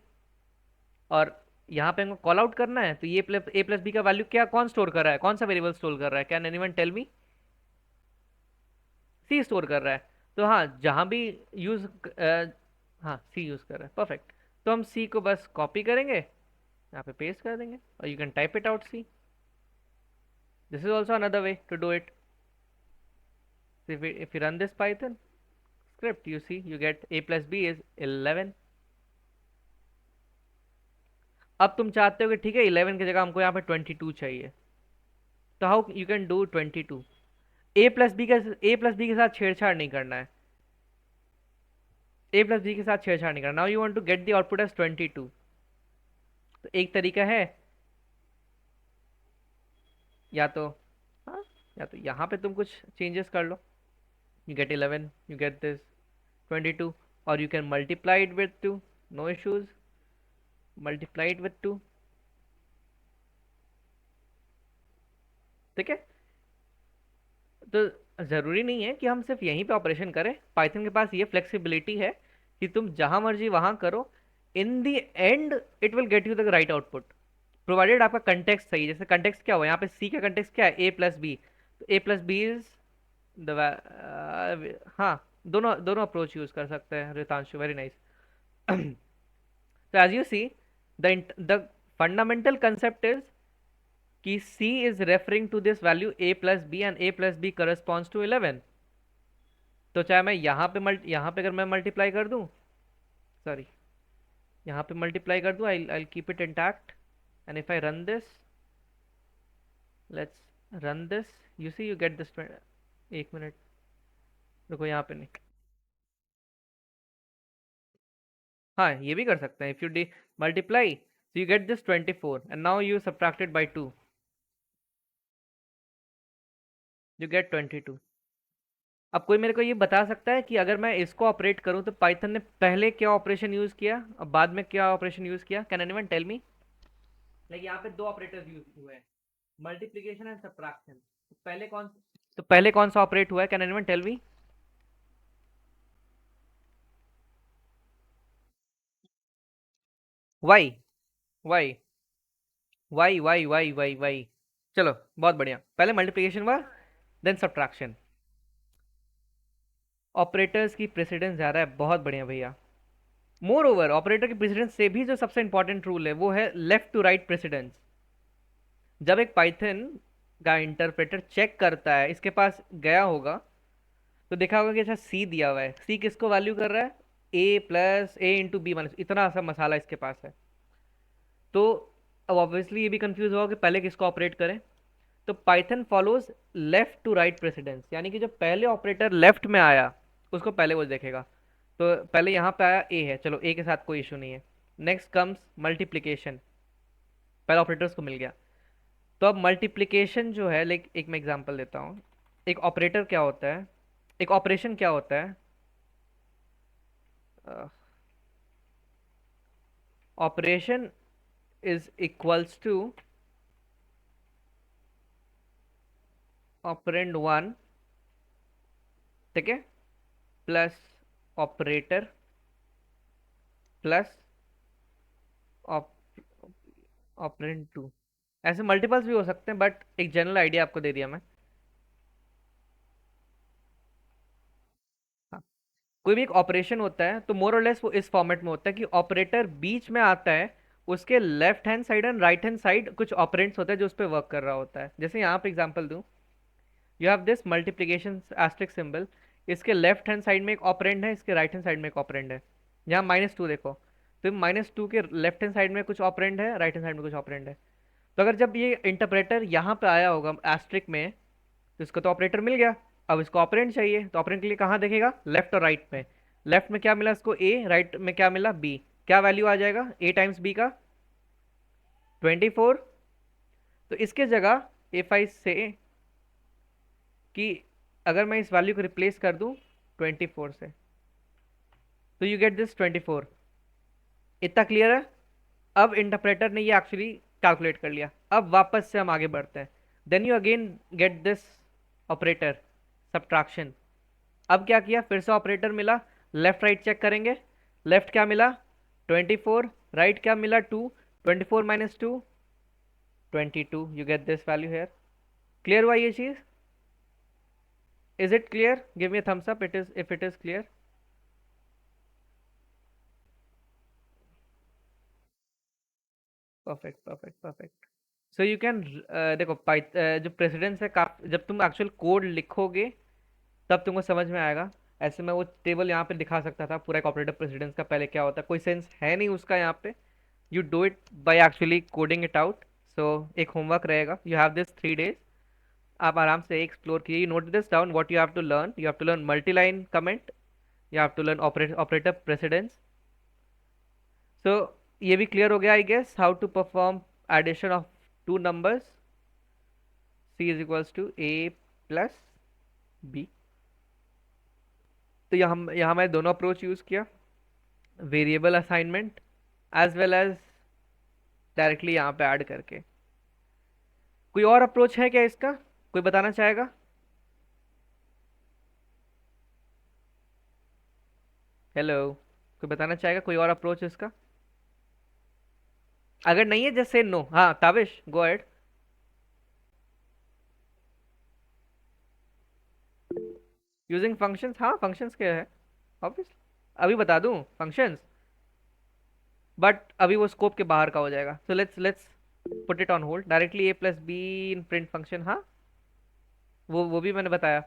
और यहाँ पे हमको कॉल आउट करना है तो ये ए प्लस बी का वैल्यू क्या कौन स्टोर कर रहा है, कौन सा वेरिएबल स्टोर कर रहा है, can anyone tell me? See store कर रहा है। तो हाँ जहाँ भी यूज हाँ सी यूज कर रहा है, परफेक्ट। तो हम सी को बस कॉपी करेंगे, यहाँ पे पेस्ट कर देंगे और you can type it out see. This is also another way to do it. if you run this python script, you see you get a plus b is 11। अब तुम चाहते हो कि ठीक है 11 की जगह हमको यहाँ पे 22 चाहिए, तो how you can do 22? A plus B के साथ छेड़छाड़ नहीं करना है, ए प्लस बी के साथ छेड़छाड़ नहीं करना। Now you want to get the output as 22। तो एक तरीका है या तो हाँ या तो यहाँ पे तुम कुछ चेंजेस कर लो, you get 11, you get this 22, or you can multiply it with 2, no issues, multiply it with 2, ठीक है। तो ज़रूरी नहीं है कि हम सिर्फ यहीं पे ऑपरेशन करें, पाइथन के पास ये फ्लेक्सिबिलिटी है कि तुम जहां मर्जी वहां करो, in the end it will get you the right output, provided आपका कंटेक्स्ट सही। जैसे कंटेक्स्ट क्या हुआ यहाँ पे, सी का कंटेक्स्ट क्या है, ए प्लस बी, तो ए प्लस बी इज हाँ दोनों दोनों अप्रोच यूज कर सकते हैं Ritanshu, very nice. so as you see the fundamental concept is कि c is referring to this value a plus b and a plus b corresponds to 11, तो चाहे मैं यहाँ पे अगर मैं मल्टीप्लाई कर दूं, सॉरी यहाँ पे मल्टीप्लाई कर दूं, I'll keep it intact, and if I run this, let's run this, you see you get this, एक मिनट रुको, यहाँ पे नहीं, हाँ ये भी कर सकते हैं, if you multiply, so you get this 24 and now you subtract it by 2, you get 22. अब कोई मेरे को ये बता सकता है कि अगर मैं इसको ऑपरेट करूं तो पाइथन ने पहले क्या ऑपरेशन यूज किया और बाद में क्या ऑपरेशन यूज किया? Can anyone tell me? Like यहाँ पे दो ऑपरेटर्स यूज हुए हैं, मल्टीप्लिकेशन एंड सब्ट्रैक्शन, तो पहले कौन सा ऑपरेट हुआ है? Can anyone tell me? Why why why why why why why चलो बहुत बढ़िया, पहले मल्टीप्लिकेशन हुआ देन सब्ट्रैक्शन, ऑपरेटर्स की प्रेसिडेंस ज़्यादा है, बहुत बढ़िया भैया। मोर ओवर ऑपरेटर की प्रेसिडेंस से भी जो सबसे इंपॉर्टेंट रूल है वो है लेफ्ट टू राइट प्रेसिडेंस। जब एक पाइथन का इंटरप्रेटर चेक करता है, इसके पास गया होगा तो देखा होगा कि अच्छा सी दिया हुआ है, सी किसको वैल्यू कर रहा है? ए प्लस ए इंटू बी माइनस, इतना सा मसाला इसके पास है। तो अब ऑब्वियसली ये भी कंफ्यूज होगा कि पहले किसको ऑपरेट करें, तो Python follows left to right precedence, यानी कि जो पहले ऑपरेटर लेफ्ट में आया उसको पहले वो देखेगा। तो पहले यहाँ पे आया ए है, चलो ए के साथ कोई इशू नहीं है। नेक्स्ट कम्स मल्टीप्लिकेशन, पहले ऑपरेटर्स को मिल गया, तो अब मल्टीप्लिकेशन जो है, लाइक एक मैं एग्जांपल देता हूँ, एक ऑपरेटर क्या होता है, एक ऑपरेशन क्या होता है, operation is equals to operand 1, ठीक है, प्लस ऑपरेटर प्लस ऑपरेंड 2, ऐसे मल्टीपल्स भी हो सकते हैं बट एक जनरल आइडिया आपको दे दिया मैं। हाँ, कोई भी एक ऑपरेशन होता है तो मोर और लेस वो इस फॉर्मेट में होता है कि ऑपरेटर बीच में आता है, उसके left hand side and right hand side कुछ ऑपरेंड्स होते हैं जो उस पर वर्क कर रहा होता है। जैसे यहाँ पे एग्जांपल दूं, you have this multiplication asterisk symbol, इसके लेफ्ट हैंड साइड में एक ऑपरेंड है, इसके राइट हैंड साइड में एक ऑपरेंड है। यहाँ -2 देखो, तो -2 के लेफ्ट हैंड साइड में कुछ ऑपरेंड है, राइट हैंड साइड में कुछ ऑपरेंड है। तो अगर जब ये इंटरप्रेटर यहाँ पे आया होगा एस्ट्रिक में, तो इसको तो ऑपरेटर मिल गया, अब इसको ऑपरेंड चाहिए, तो ऑपरेंड के लिए कहाँ देखेगा? लेफ्ट और राइट में। लेफ्ट में क्या मिला इसको? ए, राइट में क्या मिला? बी। क्या वैल्यू आ जाएगा ए टाइम्स बी का? 24। तो इसके जगह इफ आई से कि अगर मैं इस वैल्यू को रिप्लेस कर दूं 24 से, तो यू गेट दिस 24। इतना क्लियर है? अब इंटरप्रेटर ने ये एक्चुअली कैलकुलेट कर लिया। अब वापस से हम आगे बढ़ते हैं, then you again get this operator subtraction. अब क्या किया? फिर से ऑपरेटर मिला, लेफ्ट राइट चेक करेंगे, लेफ्ट क्या मिला? 24, राइट क्या मिला? 2, 24 minus 2 22, you get this value here. Clear हुआ ये चीज? Is it clear? Give me a thumbs up it is if it is clear. Perfect perfect perfect. So you can देखो जो प्रेसिडेंस है, जब तुम एक्चुअल कोड लिखोगे तब तुमको समझ में आएगा। ऐसे मैं वो टेबल यहाँ पे दिखा सकता था पूरा एक ऑपरेटर प्रेसिडेंस का पहले क्या होता है, कोई सेंस है नहीं उसका यहाँ पे। You do it by actually coding it out. So एक होमवर्क रहेगा, यू हैव दिस 3 days, आप आराम से एक्सप्लोर कीजिए। Note this down what you have to learn. You have to learn multi line comment, you have to learn operator precedence. So ये भी clear हो गया I guess, how to perform addition of two numbers, c is equals to a plus b। तो यहाँ मैं दोनों approach use किया, variable assignment as well as directly यहाँ पे ऐड करके। कोई और अप्रोच है क्या इसका? कोई बताना चाहेगा? हेलो, कोई बताना चाहेगा कोई और अप्रोच इसका? अगर नहीं है जस्ट से नो। हाँ Tabish, go ahead. Using functions, हाँ फंक्शंस क्या है ऑब्वियसली, अभी बता दूं फंक्शंस, बट अभी वो स्कोप के बाहर का हो जाएगा। So let's put it on hold directly a plus be in print function, हाँ वो भी मैंने बताया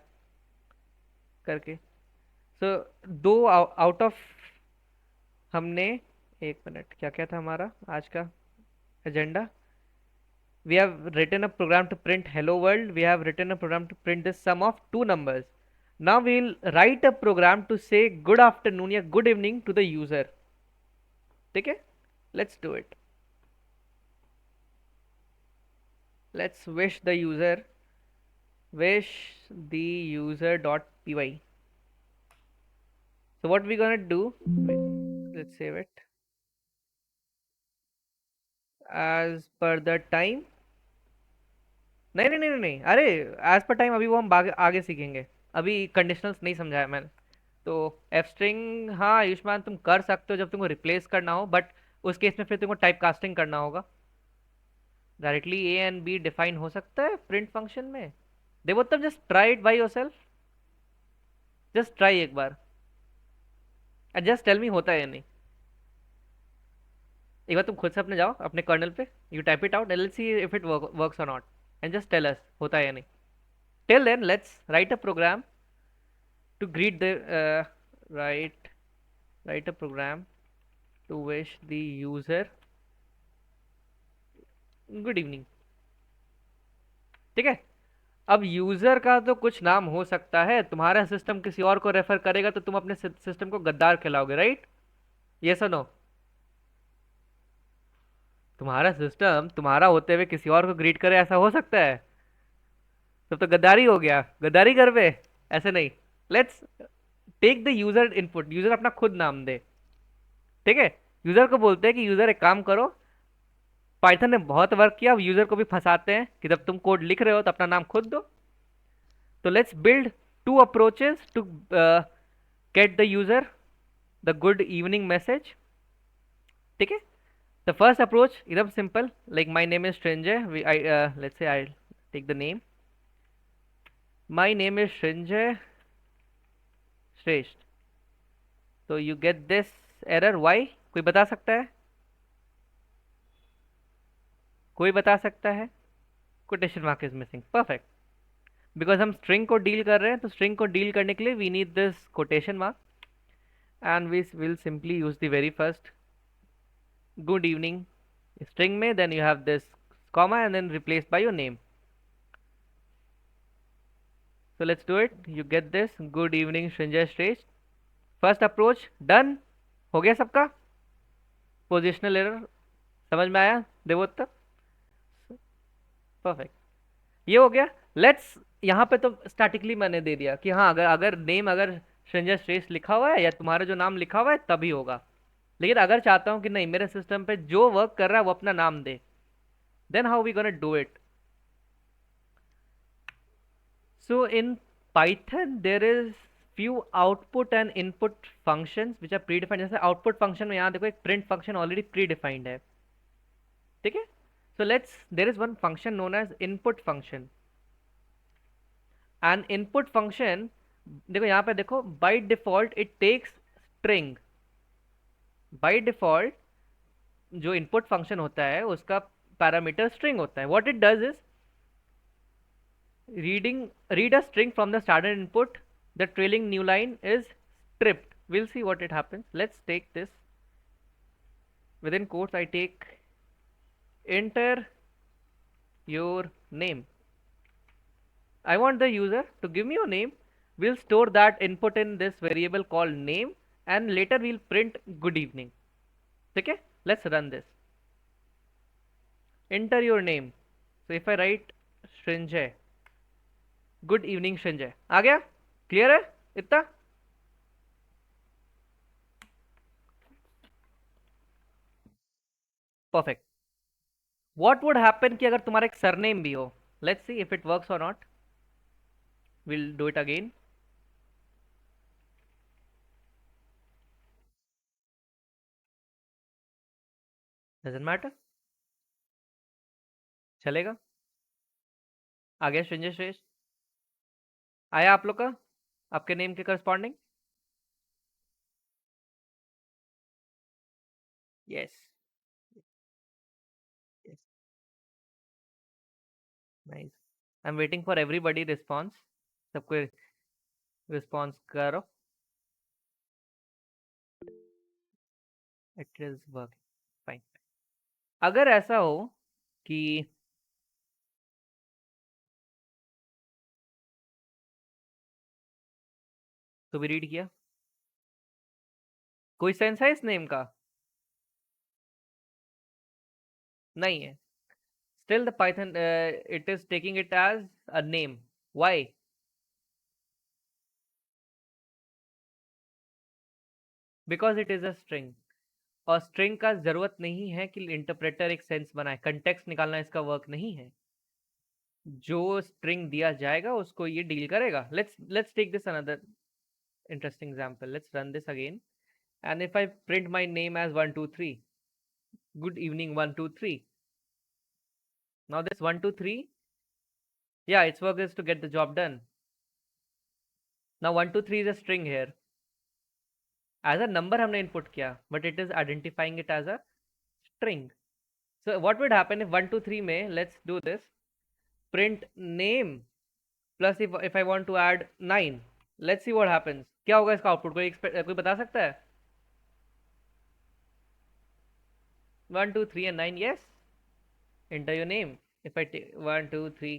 करके। सो दो आउट ऑफ हमने, एक मिनट, क्या क्या था हमारा आज का agenda? We have written a program to print hello world. We have written a program to print the sum of two numbers. Now we'll write a program to say good afternoon या good evening to the user. ठीक है? Let's do it. Let's wish the user dot py. So what we're gonna do? Let's save it. As per the time. नहीं नहीं नहीं नहीं नहीं, अरे as per time अभी वो हम आगे आगे सीखेंगे, अभी कंडीशनल्स नहीं समझाया मैंने। तो एफ स्ट्रिंग, हाँ आयुष्मान तुम कर सकते हो जब तुमको रिप्लेस करना हो, बट उस केस में फिर तुमको टाइप कास्टिंग करना होगा। Directly A and B define हो सकता है प्रिंट फंक्शन में। Devottam just try it by yourself, just try एक बार एंड जस्ट टेल मी होता है या नहीं। एक बार तुम खुद से अपने जाओ अपने कर्नल पे, you type it out and let's see if it works or not, and just tell us होता है या नहीं। Till then let's write a program to greet the write a program to wish the user good evening। ठीक है? अब user का तो कुछ नाम हो सकता है, तुम्हारा सिस्टम किसी और को रेफर करेगा तो तुम अपने सिस्टम को गद्दार खिलाओगे, राइट? यस और नो? तुम्हारा सिस्टम तुम्हारा होते हुए किसी और को ग्रीट करे, ऐसा हो सकता है? तब तो गद्दारी हो गया, गद्दारी कर पे, ऐसे नहीं। Let's take the user input, user अपना खुद नाम दे। ठीक है? यूजर को बोलते हैं कि यूजर एक काम करो, पाइथन ने बहुत वर्क किया, अब यूजर को भी फंसाते हैं कि जब तुम कोड लिख रहे हो तो अपना नाम खुद दो। तो let's build two approaches to get the user the good evening message. ठीक है? द फर्स्ट अप्रोच एकदम simple, like my name is Srinjay, let's say I take the name, my name is Srinjay Shrestha. तो you get this error, why? कोई बता सकता है? कोई बता सकता है? Quotation mark is missing, perfect. Because हम स्ट्रिंग को डील कर रहे हैं, तो स्ट्रिंग को डील करने के लिए we need this quotation mark, and we will simply use the very first good evening string में, then you have this comma and then replaced by your name. So let's do it. You get this good evening Srinjay Shrestha. First approach done. हो गया सबका? Positional error समझ में आया देवोत्तर? Perfect, ये हो गया। लेट्स, यहाँ पे तो स्टैटिकली मैंने दे दिया कि हाँ अगर अगर नेम अगर संजय श्रेष्ठ लिखा हुआ है या तुम्हारा जो नाम लिखा हुआ है तभी होगा। लेकिन अगर चाहता हूँ कि नहीं मेरे सिस्टम पे जो वर्क कर रहा है वो अपना नाम दे, then how we gonna do it? So in Python there is few output and input functions which are predefined। जैसे आउटपुट फंक्शन में यहाँ देखो एक प्रिंट फंक्शन ऑलरेडी प्रीडिफाइंड है। ठीक है? so let's, there is one function known as input function, and input function देखो यहाँ पे देखो by default it takes string। by default जो input function होता है उसका पैरामीटर string होता है। what it does is read a string from the standard input, the trailing new line is stripped। we'll see what it happens। let's take this within quotes, I take enter your name। I want the user to give me your name, we'll store that input in this variable called name, and later we'll print good evening। ठीक है? let's run this, enter your name। so if I write Srinjay, good evening Srinjay, आ गया? Clear है इतना? Perfect. What would happen कि अगर तुम्हारा एक surname भी हो? Let's see if it works or not, will do it again. Doesn't matter, चलेगा। आ गया संजय श्रेष्ठ? आया आप लोग का आपके नेम के corresponding? Yes, nice. I am waiting for everybody response. सबको रिस्पॉन्स करो। It is work fine. अगर ऐसा हो कि तो भी रीड किया, कोई सेंस है इस नेम का? नहीं है। Still the Python it is taking it as a name. Why? Because it is a string, और स्ट्रिंग का जरूरत नहीं है कि इंटरप्रेटर एक सेंस बनाए, कंटेक्स्ट निकालना इसका वर्क नहीं है। जो स्ट्रिंग दिया जाएगा उसको ये डील करेगा। Let's take this another interesting example. Let's run this again. And if I print my name as 123, good evening 123. Now this 123, yeah, its work is to get the job done. Now 123 is a string here. As a number हमने input किया, but it is identifying it as a string. So what would happen if 123 में, let's do this, print name plus if I want to add 9. Let's see what happens. क्या होगा इसका output? कोई बता सकता है? 1 2 3 and 9, yes. Enter your name. If I take 1 2 3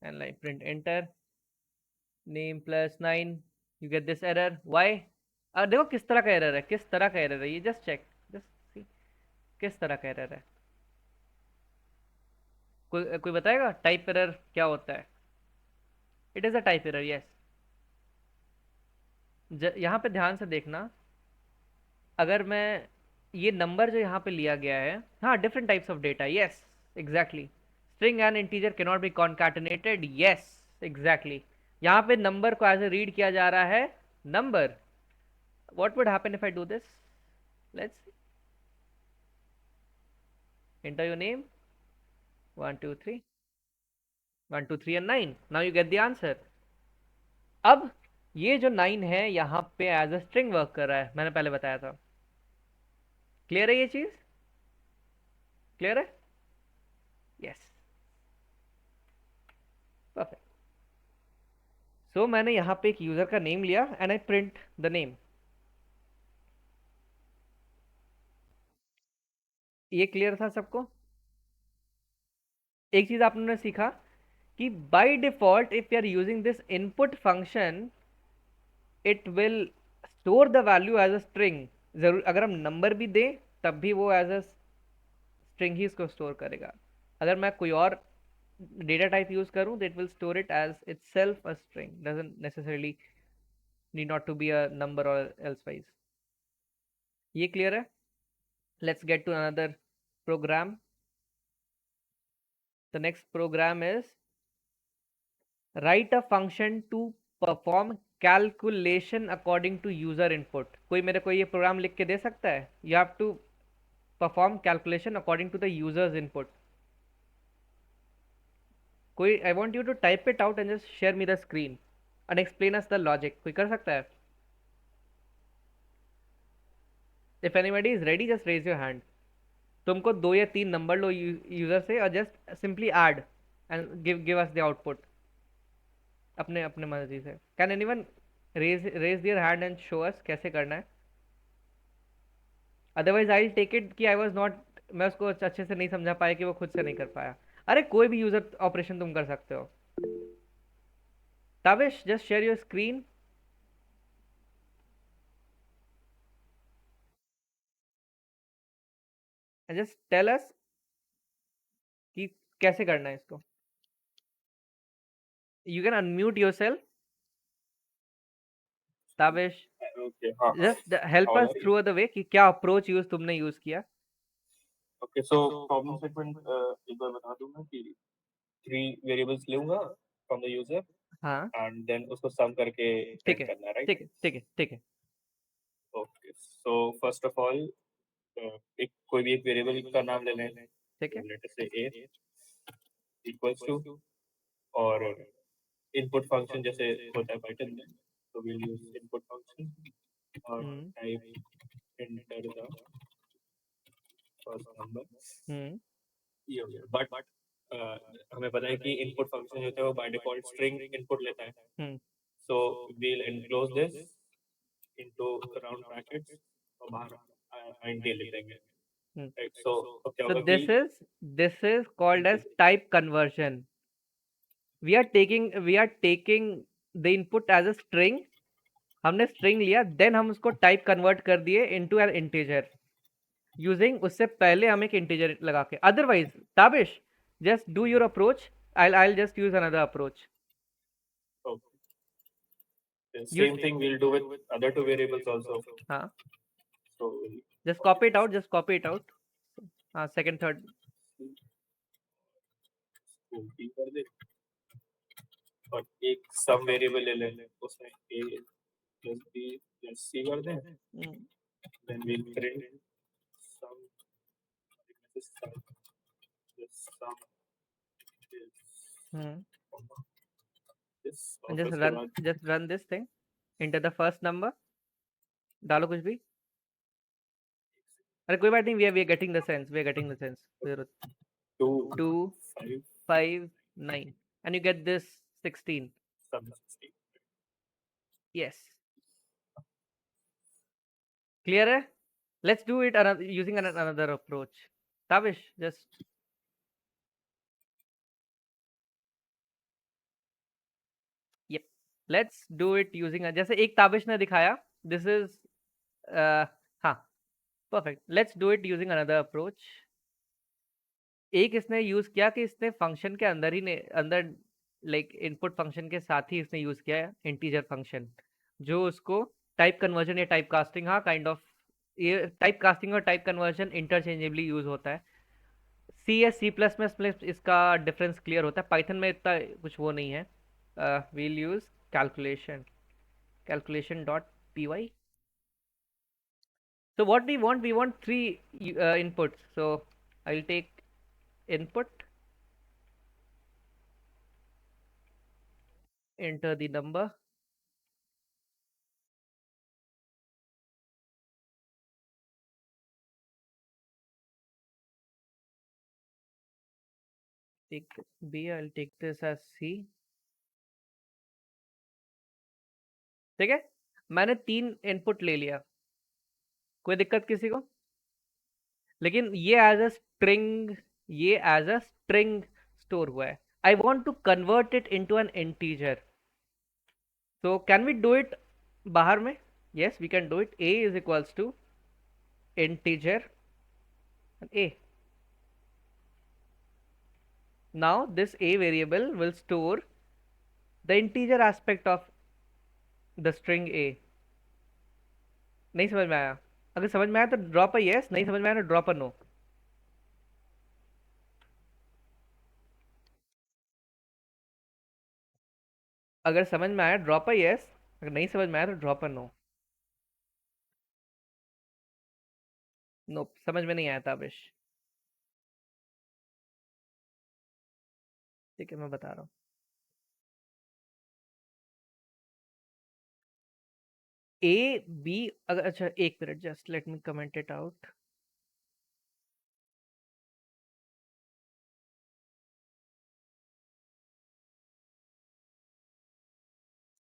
and like print enter, name plus 9, you get this error. Why? देखो किस तरह का एरर है, किस तरह का एरर है ये, जस्ट चेक, जस्ट सी किस तरह का एरर है। कोई बताएगा टाइप एरर क्या होता है? It is a type error, yes. यहाँ पे ध्यान से देखना, अगर मैं ये नंबर जो यहाँ पे लिया गया है, हाँ, different types of data, yes exactly. String and integer can not be concatenated, yes exactly. यहाँ पे नंबर को एज ए रीड किया जा रहा है number. what would happen if I do this? Let's see. Enter your name, 1 2 3 1 2 3 and 9. Now you get the answer. अब ये जो 9 है यहाँ पे एज अ स्ट्रिंग वर्क कर रहा है, मैंने पहले बताया था। क्लियर है ये चीज? क्लियर है? Yes, perfect. सो मैंने यहाँ पे एक यूजर का नेम लिया and I print the name. ये क्लियर था सबको? एक चीज आपने सीखा कि by default if you are using this input function, it will store the value as a string. जरूर अगर हम नंबर भी दें तब भी वो एज अ स्ट्रिंग ही इसको स्टोर करेगा। अगर मैं कोई और डेटा टाइप यूज करूं तो it will store it as itself a string, doesn't necessarily need not to be a number or elsewise. ये क्लियर है? Let's get to another program. The next program is write a function to perform calculation according to user input. कोई मेरे को ये programme लिख के दे सकता है? You have to perform calculation according to the user's input. कोई, I want you to type it out and just share me the screen and explain us the logic. कोई कर सकता है? If anybody is ready, just raise your hand. तुमको 2 या 3 number लो user से और just simply add and give us the output अपने अपने मर्जी से। Can anyone raise their hand and show us कैसे करना है? अदरवाइज आई टेक इट कि आई वाज नॉट, मैं उसको अच्छे से नहीं समझा पाया कि वो खुद से नहीं कर पाया। अरे कोई भी यूजर ऑपरेशन तुम कर सकते हो। Tavish, just share your screen and just tell us कि कैसे करना है इसको। You can unmute yourself, Tavish. Okay हाँ जस्ट हेल्प आवाज अस आ रही थ्रू द वे कि क्या अप्रोच तुमने यूज किया। ओके सो प्रॉब्लम स्टेटमेंट एक बार बता दूं मैं कि 3 वेरिएबल्स लूंगा फ्रॉम द यूजर हाँ एंड देन उसको सम करके ठीक प्रिंट है, करना है, राइट? ठीक है, ठीक है, ठीक है, okay so first of all एक कोई भी एक वेरिएबल का नाम ले लें, ठीक है। Late us say a equals to, और इनपुट फंक्शन जैसे होता है पाइथन में, तो विल यूज इनपुट फंक्शन और type enter the first number. हम्म ये हो गया, बट हमें पता है कि इनपुट फंक्शन जो होता है वो बाय डिफॉल्ट स्ट्रिंग इनपुट लेता है, so we'll enclose this into round brackets और बाहर int लिख देंगे, राइट? सो अब क्या So होगा कि this is called as type conversion. We are taking the input as a string. हमने string लिया, then हम उसको type convert कर दिए into an integer. Using उससे पहले हम एक integer लगा के. Otherwise, Tabish, just do your approach. I'll just use another approach. the same thing we'll do with other two variables also. हाँ. So Just copy it out. Just copy it out. Second, third. Copy कर दे और एक सम variable ले लें, उसमें a plus b plus c कर दें, then we'll print sum plus sum plus sum this And और उसके बाद just run this thing. Enter the first number. डालो कुछ भी. अरे कोई बात नहीं. We are getting the sense. We are getting the sense. 2 2 5 5 9 and you get this 16. sum 16. Yes. Clear है? Let's do it using another approach. Tavish, just yep. Let's do it using जैसे एक ताबिश ने दिखाया. This is हाँ, perfect. Let's do it using another approach. एक इसने use किया कि इसने फंक्शन के अंदर ही ने अंदर लाइक इनपुट फंक्शन के साथ ही इसने यूज किया है इंटीजर फंक्शन, जो उसको टाइप कन्वर्जन या टाइप कास्टिंग, हाँ काइंड ऑफ, ये टाइप कास्टिंग और टाइप कन्वर्जन इंटरचेंजेबली यूज होता है. सी या सी प्लस में इसका डिफरेंस क्लियर होता है. पाइथन में इतना कुछ वो नहीं है. We'll use calculation dot P Y. So what we want three inputs. So I'll take input, enter the number, take this B, I'll take this as C. ठीक है, मैंने 3 इनपुट ले लिया. कोई दिक्कत किसी को? लेकिन ये एज अ स्ट्रिंग स्टोर हुआ है. I want to convert it into an integer. So can we do it बाहर में? Yes, we can do it. A is equals to integer A. Now this A variable will store the integer aspect of the string A. नहीं समझ में आया? अगर समझ में आया तो ड्रॉप अ यस, नहीं समझ में आया तो ड्रॉप अ नो. अगर समझ में आया ड्रॉप अ यस, अगर नहीं समझ में आया तो ड्रॉप अ नो. नो, समझ में नहीं आया ताबिश. ठीक है, मैं बता रहा हूँ. ए बी, अगर अच्छा एक मिनट, just let me comment it out.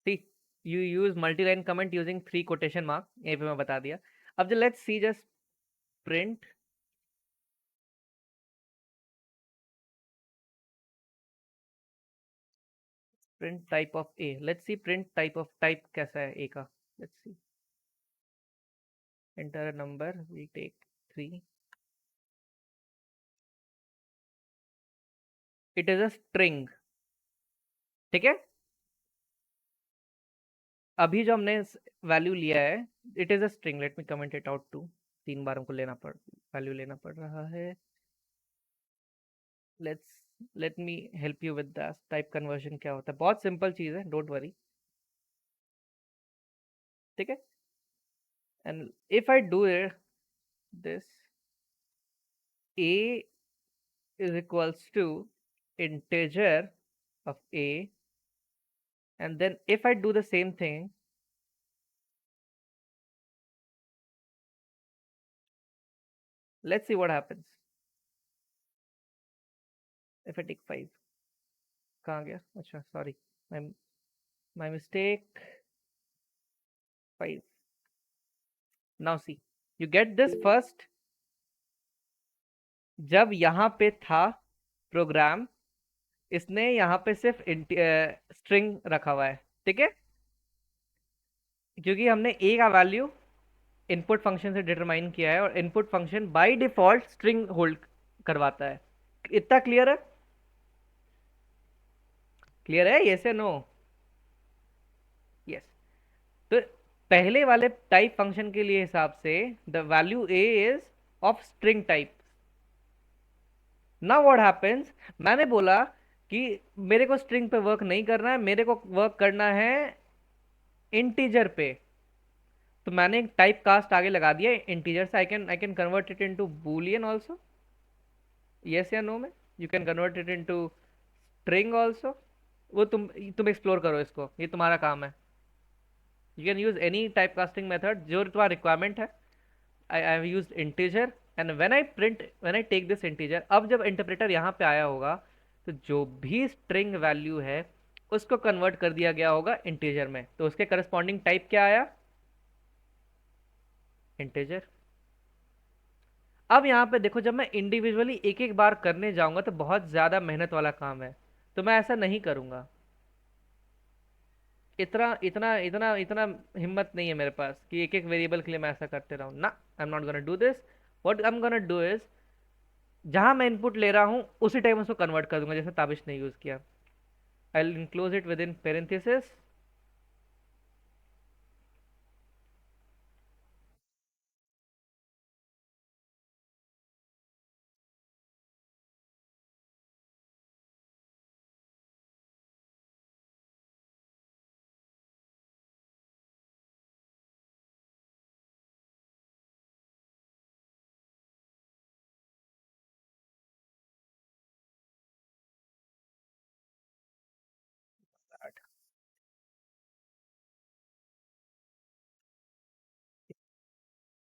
See, you use multi line comment using 3 quotation mark. यहीं पे मैं बता दिया. अब जो let's see just print print type of A. Let's see print type कैसा है A का. Let's see. Enter a number. We take 3. It is a string. ठीक है. अभी जो हमने वैल्यू लिया है, it is a string. Let me comment it out too. 3 बार हमको वैल्यू लेना पड़ रहा है. Let me help you with that. Type conversion क्या होता है, बहुत सिंपल चीज है, डोंट वरी. ठीक है. And if I do this, A is equals to integer of A, and then if I do the same thing, let's see what happens if I take 5. कहाँ गया? अच्छा sorry, my mistake. 5. Now see, you get this first. जब यहाँ पे था programme, इसने यहाँ पे सिर्फ स्ट्रिंग रखा हुआ है, ठीक है, क्योंकि हमने ए का वैल्यू इनपुट फंक्शन से डिटरमाइन किया है और input function by default string hold करवाता है। इतना क्लियर है? क्लियर है? यस या नो? यस। तो पहले वाले टाइप फंक्शन के लिए हिसाब से the value A is of string type. Now what happens, मैंने बोला कि मेरे को स्ट्रिंग पे वर्क नहीं करना है, मेरे को वर्क करना है इंटीजर पे। तो मैंने एक टाइप कास्ट आगे लगा दिया इंटीजर से। I can convert it into Boolean also, yes या नो में? You can convert it into string also. वो तुम एक्सप्लोर करो इसको, ये तुम्हारा काम है। You can use any type casting method जो तुम्हारा रिक्वायरमेंट है। I have used integer and when I take this integer, अब जब इंटरप्रेटर यहाँ पे आया होगा तो जो भी स्ट्रिंग वैल्यू है उसको कन्वर्ट कर दिया गया होगा इंटीजर में। तो उसके करस्पॉन्डिंग टाइप क्या आया? इंटीजर। अब यहाँ पे देखो, जब मैं इंडिविजुअली एक एक बार करने जाऊंगा तो बहुत ज्यादा मेहनत वाला काम है, तो मैं ऐसा नहीं करूंगा। इतना इतना इतना इतना हिम्मत नहीं है मेरे पास कि एक एक वेरिएबल के लिए मैं ऐसा करते रहूं ना। I am not gonna do this. What I am gonna do is, जहां मैं इनपुट ले रहा हूं उसी टाइम उसको कन्वर्ट कर दूंगा, जैसे ताबिश ने यूज किया। I will enclose it with in parenthesis.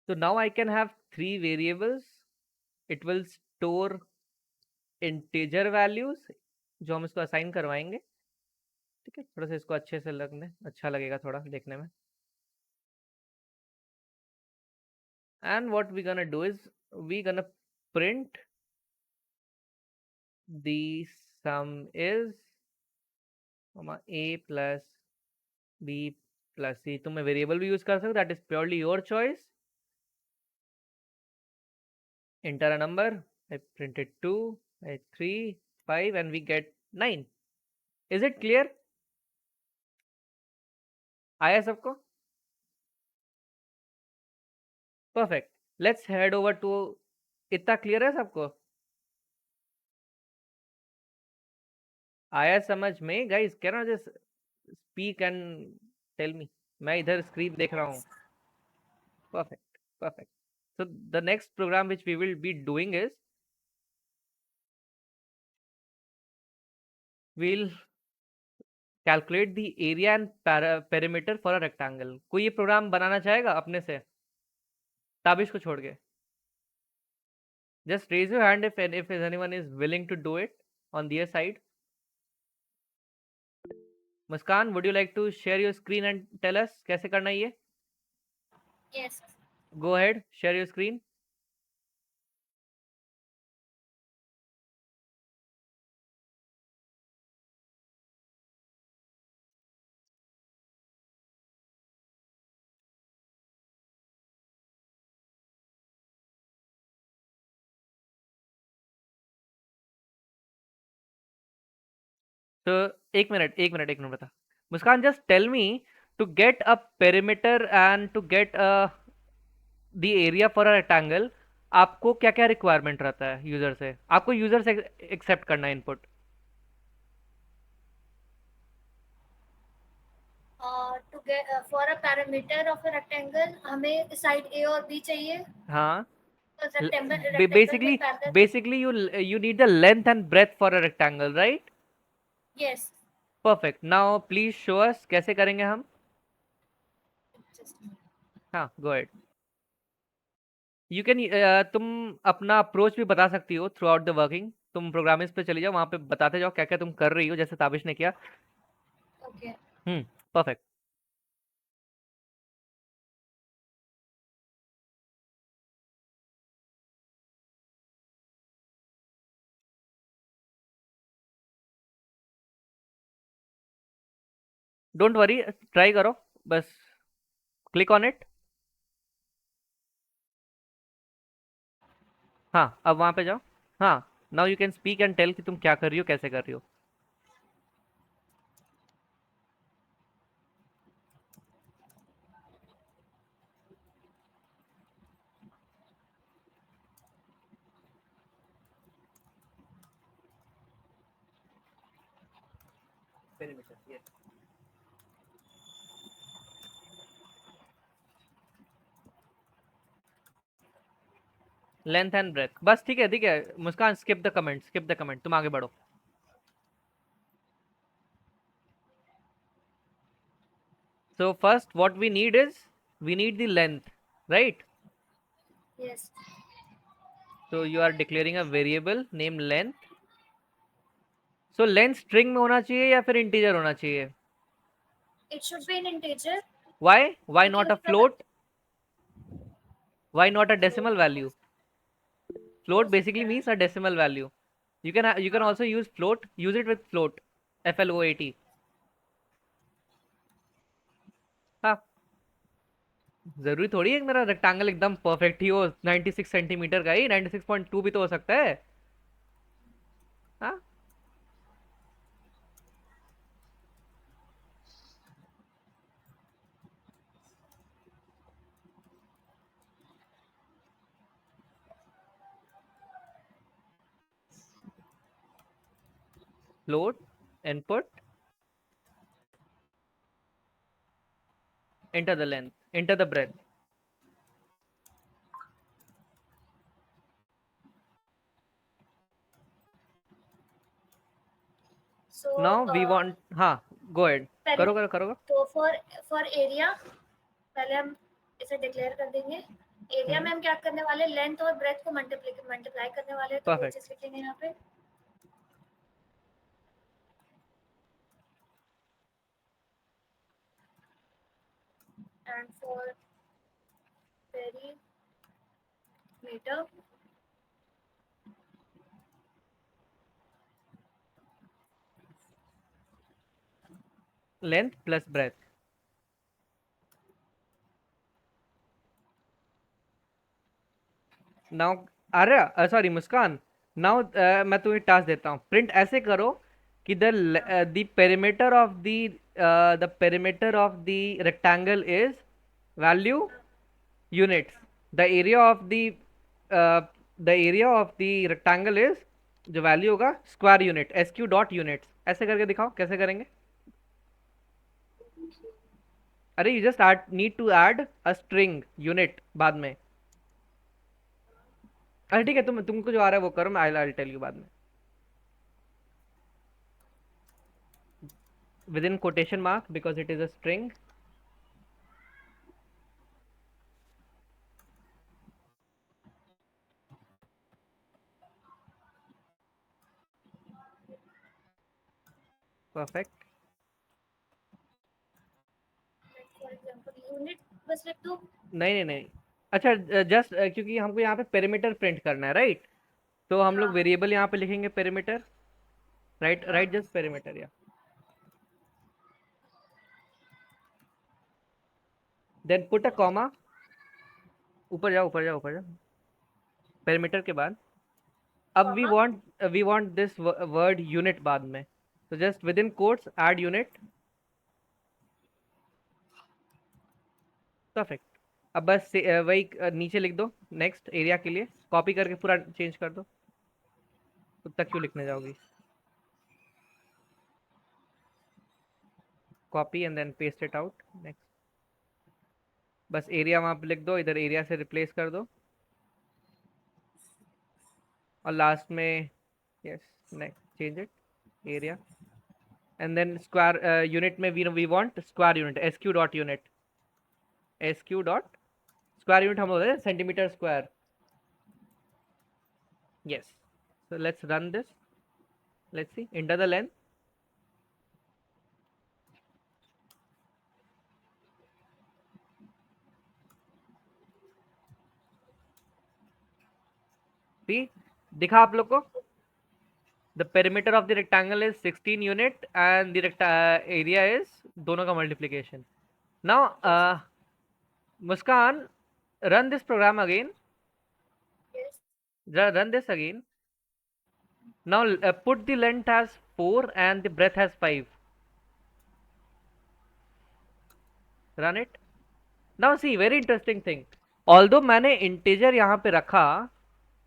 So now I can have 3 variables. It will store integer values जो हम इसको असाइन करवाएंगे, ठीक है। थोड़ा सा इसको अच्छे से लगने अच्छा लगेगा थोड़ा देखने में। And what we gonna do is we gonna print the sum is a plus b plus c। तुम वेरिएबल भी यूज कर सकते हो, that is purely your choice. enter a number, I printed 2, I 3, 5 and we get 9. Is it clear? आया सबको? Perfect. Let's head over to, इतना clear है सबको? आया समझ में? Guys, can I just speak and tell me? मैं इधर स्क्रीन देख रहा हूँ। Perfect, perfect. So the next program which we will be doing is, we'll calculate the area and perimeter for a rectangle। कोई ये प्रोग्राम बनाना चाहेगा अपने से, ताबिश को छोड़ के? Just raise your hand if anyone is willing to do it on their side. Muskan, would you like to share your screen and tell us कैसे करना है ये? Yes. Go ahead, share your screen. तो एक minute बता। मुस्कान, just tell me, to get a perimeter and to get the area for a rectangle, आपको क्या क्या रिक्वायरमेंट रहता है यूजर से? आपको यूजर से एक्सेप्ट करना है input. To get for a parameter of a rectangle हमें साइड A और B चाहिए। हाँ, rectangle basically में parallel। basically you need the length and breadth for a rectangle, right? Yes. Perfect. Now please show us कैसे करेंगे हम। हाँ, go ahead. You can तुम अपना अप्रोच भी बता सकती हो थ्रू आउट द वर्किंग। तुम प्रोग्रामिंग्स पे चली जाओ, वहाँ पे बताते जाओ क्या क्या तुम कर रही हो, जैसे ताबिश ने किया। Okay perfect. Don't worry, try करो बस, क्लिक ऑन इट। हाँ, अब वहाँ पे जाओ। हाँ, now you can speak and tell कि तुम क्या कर रही हो, कैसे कर रही हो। लेंथ एंड ब्रेथ, बस ठीक है ठीक है। Muskan, skip the comment, skip the comment, तुम आगे बढ़ो। So first what we need is, we need the length, right? Yes So you are declaring a variable named length. So length string में होना चाहिए या फिर integer होना चाहिए? It should be in integer Why? Why क्योंकि not a उसका float? Why not a decimal value? Float basically means a decimal value. You can also use float. Use it with float. FLOAT. हाँ, जरूरी थोड़ी है कि मेरा rectangle एकदम perfect ही हो, 96 सेंटीमीटर का ही, 96.2 भी तो हो सकता है। हाँ, float, input, enter the length, enter the breadth. So Now we want, हाँ, go ahead, करो करो करो। तो फॉर एरिया पहले हम इसे डिक्लेयर कर देंगे। एरिया में हम क्या करने वाले, लेंथ और ब्रेथ को मल्टीप्लाई करने वाले, तो वो Perfect. चीज लिखेंगे यहाँ पे। And for perimeter Length plus breadth. Now Arya, sorry Muskan, now मैं तुम्हें टास्क देता हूँ, प्रिंट ऐसे करो कि the perimeter of the perimeter of the rectangle is value units, the area of the area of the rectangle is, जो value होगा square unit, SQ dot units. ऐसे करके दिखाओ कैसे करेंगे। अरे you just need to add a string unit बाद में। अरे ठीक है, तुमको जो आ रहा है वो करो, मैं आई टेल यू बाद में। Within quotation mark because it is a string. Perfect. For example unit बस लिख दो। नहीं नहीं नहीं, अच्छा, जस्ट क्योंकि हमको यहाँ पे पेरीमीटर प्रिंट करना है, राइट? तो हम लोग हाँ वेरिएबल यहाँ पे लिखेंगे perimeter, right right, just perimeter, या देन पुट अ कॉमा। ऊपर जाओ ऊपर जाओ ऊपर जाओ, पेरीमीटर के बाद अब we want this word unit बाद में, तो just within quotes add unit. Perfect. अब बस वही नीचे लिख दो, नेक्स्ट एरिया के लिए कॉपी करके पूरा चेंज कर दो। तब तक क्यों लिखने जाओगी? Copy and then paste it out. Next, बस एरिया वहाँ पे लिख दो, इधर एरिया से रिप्लेस कर दो, और लास्ट में yes, next change it area, and then square unit में we want square unit, SQ dot unit, SQ dot square unit हम बोलते हैं centimetre square. Yes, So let's run this. Let's see. Enter the length. See, दिखा आप लोग को. The perimeter of the rectangle is 16 unit and the area is दोनों का multiplication. Now, Muskan, run this program again. Yes. Run this again. Now put the length as 4 and the breadth as 5. Run it. Now see, very interesting thing. Although मैंने integer यहाँ पे रखा,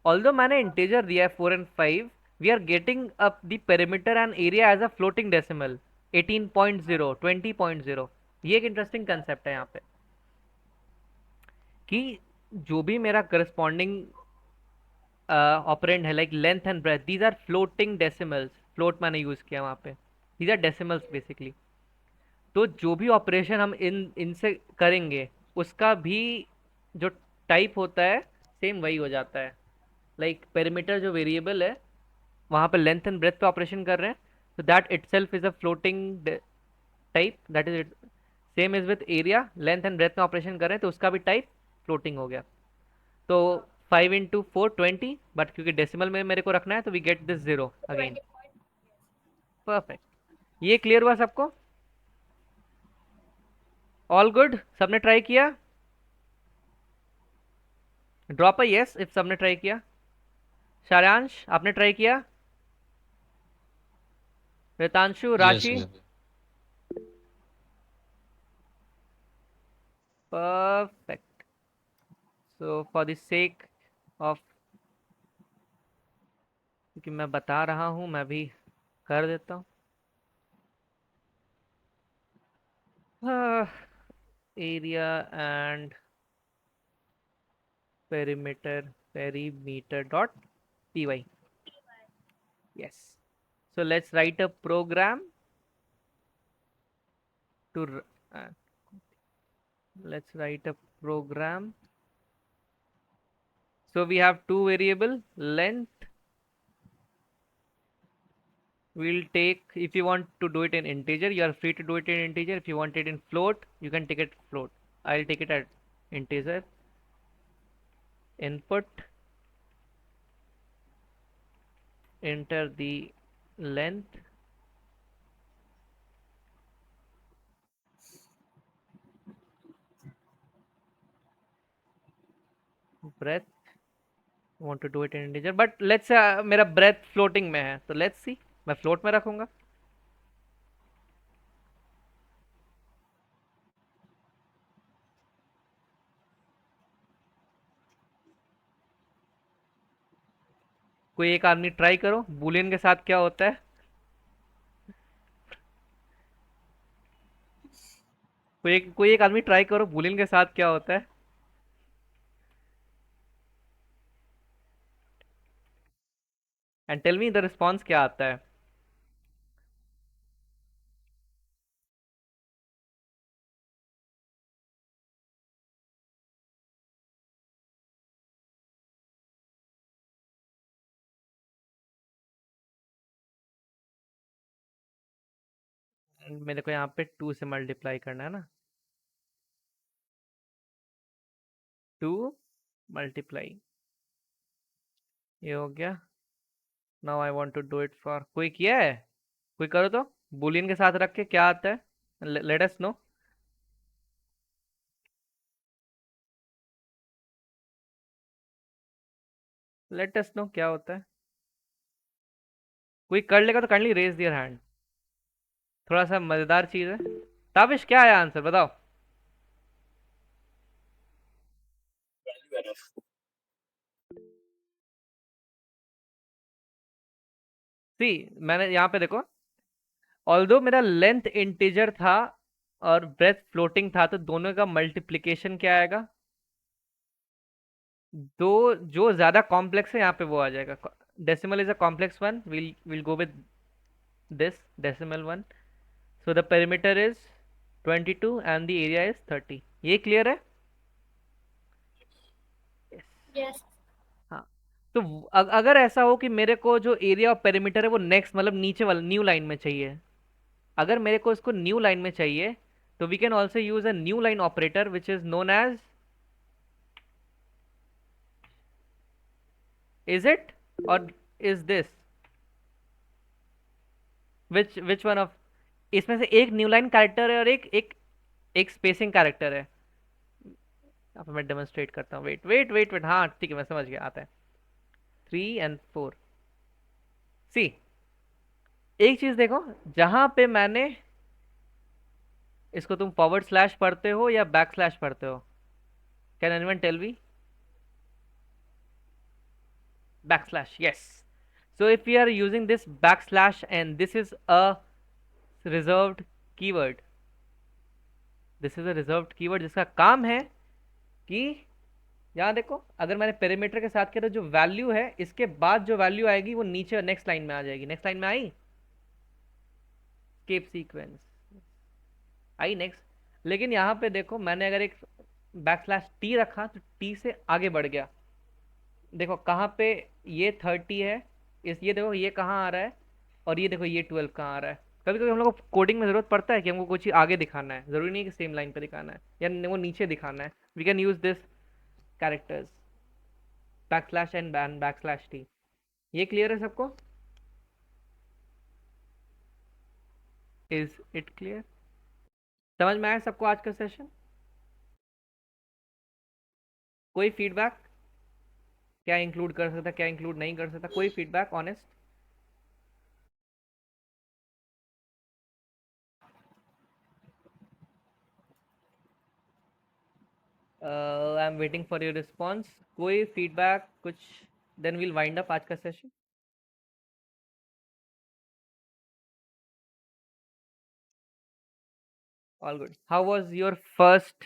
although मैंने integer दिया है 4 and 5, we are getting up the perimeter and area as a floating decimal 18.0, 20.0. ये एक interesting concept है यहाँ पे कि जो भी मेरा corresponding ऑपरेंड है like length and breadth, these are floating decimals. Float मैंने यूज किया वहाँ पे. These are decimals basically. तो जो भी ऑपरेशन हम इनसे करेंगे उसका भी जो टाइप होता है सेम वही हो जाता है. लाइक पेरीमीटर जो वेरिएबल है वहाँ पे लेंथ एंड ब्रेथ पे ऑपरेशन कर रहे हैं, so that itself is a floating type. that is it. Same is with area, length and breadth में ऑपरेशन कर रहे हैं तो उसका भी टाइप फ्लोटिंग हो गया. तो 5 इंटू 4 20, बट क्योंकि डेसिमल में मेरे को रखना है तो we get this 0 again. Perfect. ये क्लियर हुआ सबको? All good? सबने ट्राई किया? ड्रॉप अ यस इफ सबने ट्राई किया. सारांश आपने ट्राई किया? रितांशु, राशि? Yes, sir. Perfect. So for the sake of, क्योंकि मैं बता रहा हूँ मैं भी कर देता हूँ. Area and perimeter dot py. Yes. So let's write a program to let's write a program. So we have two variable length. We'll take, if you want to do it in integer, you are free to do it in integer. If you want it in float, you can take it float. I'll take it at integer. Input, enter the length, breadth. Want to do it in integer, but let's say मेरा breadth floating में है, तो let's see, मैं float में रखूंगा. कोई एक आदमी ट्राई करो बूलियन के साथ क्या होता है. कोई एक आदमी ट्राई करो बूलियन के साथ क्या होता है. And tell me the response क्या आता है. मेरे को यहाँ पे 2 से मल्टीप्लाई करना है ना. 2 मल्टीप्लाई, ये हो गया. Now I want to do it for, कोई किया है? कोई करो तो बूलियन के साथ रख के क्या आता है. Let us know. Let us know क्या होता है. कोई कर लेगा तो काइंडली रेज दियर हैंड. थोड़ा सा मजेदार चीज है. ताबिश क्या आया आंसर बताओ. value error. सी, मैंने यहाँ पे देखो, ऑल्दो मेरा लेंथ इंटीजर था और ब्रेथ फ्लोटिंग था, तो दोनों का मल्टीप्लिकेशन क्या आएगा. दो जो ज्यादा कॉम्प्लेक्स है यहाँ पे वो आ जाएगा. Decimal is a complex one, will go with this decimal one. So the perimeter is 22 and the area is 30. ये क्लियर है? Yes. हाँ. तो अगर ऐसा हो कि मेरे को जो एरिया ऑफ पेरीमीटर है वो नेक्स्ट मतलब नीचे वाला न्यू लाइन में चाहिए, अगर मेरे को इसको न्यू लाइन में चाहिए, तो we can also use a new line operator which is known as, is it or is this, which one of, इसमें से एक न्यू लाइन कैरेक्टर है और एक स्पेसिंग कैरेक्टर है। यहाँ पे मैं डेमोन्स्ट्रेट करता हूँ, वेट वेट वेट वेट, हाँ ठीक है मैं समझ गया, आता है 3 and 4। सी, एक चीज देखो, जहां पे मैंने इसको, तुम फॉरवर्ड स्लैश पढ़ते हो या बैक स्लैश पढ़ते हो, can anyone tell me? Backslash, yes. So if we are using this backslash and this is a reserved keyword, this is a reserved keyword जिसका काम है कि, यहाँ देखो, अगर मैंने पेरीमीटर के साथ किया तो जो वैल्यू है इसके बाद जो वैल्यू आएगी वो नीचे नेक्स्ट लाइन में आ जाएगी। नेक्स्ट लाइन में आई, स्केप सीक्वेंस आई नेक्स्ट। लेकिन यहाँ पे देखो, मैंने अगर एक बैकस्लैश टी रखा तो टी से आगे बढ़ गया। देखो कहाँ पे ये 30 है, ये देखो ये कहाँ आ रहा है, और ये देखो ये 12 कहाँ आ रहा है। कभी कभी हम लोग को कोडिंग में जरूरत पड़ता है कि हमको कुछ चीज़ आगे दिखाना है, जरूरी नहीं कि सेम लाइन पे दिखाना है या वो नीचे दिखाना है। We can use this characters backslash and backslash T. ये क्लियर है सबको? Is it clear? समझ में आया सबको आज का सेशन? कोई फीडबैक? क्या इंक्लूड कर सकता, क्या इंक्लूड नहीं कर सकता, कोई feedback honest? I am waiting for your response. कोई फीडबैक कुछ, देन विल वाइंड अप आज का session. All good. How was your first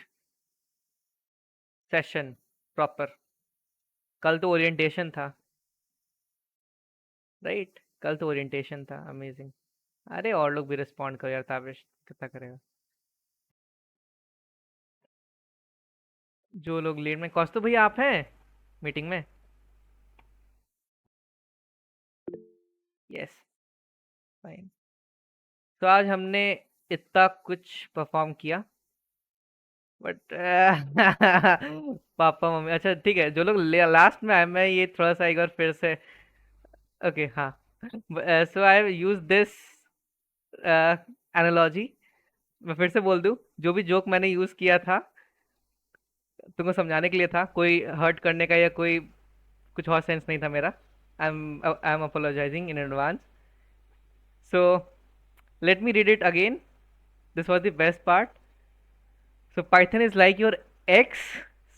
session proper? कल तो ओरिएंटेशन था, राइट? कल तो ओरिएंटेशन था, अमेजिंग। अरे और लोग भी रिस्पॉन्ड करो यार, ताबिश कितना करेगा। जो लोग लेट में, कौस्तु भैया आप हैं मीटिंग में? Yes, fine. तो आज हमने इतना कुछ परफॉर्म किया, बट पापा मम्मी, अच्छा ठीक है, जो लोग लास्ट में आए, मैं ये थोड़ा सा एक बार फिर से, ओके हाँ, सो आई यूज दिस एनालॉजी। मैं फिर से बोल दूं, जो भी जोक मैंने यूज किया था तुमको समझाने के लिए था, कोई हर्ट करने का या कोई कुछ और सेंस नहीं था मेरा। I am apologising in advance. So let me read it again, this was the best part. So Python is like your x,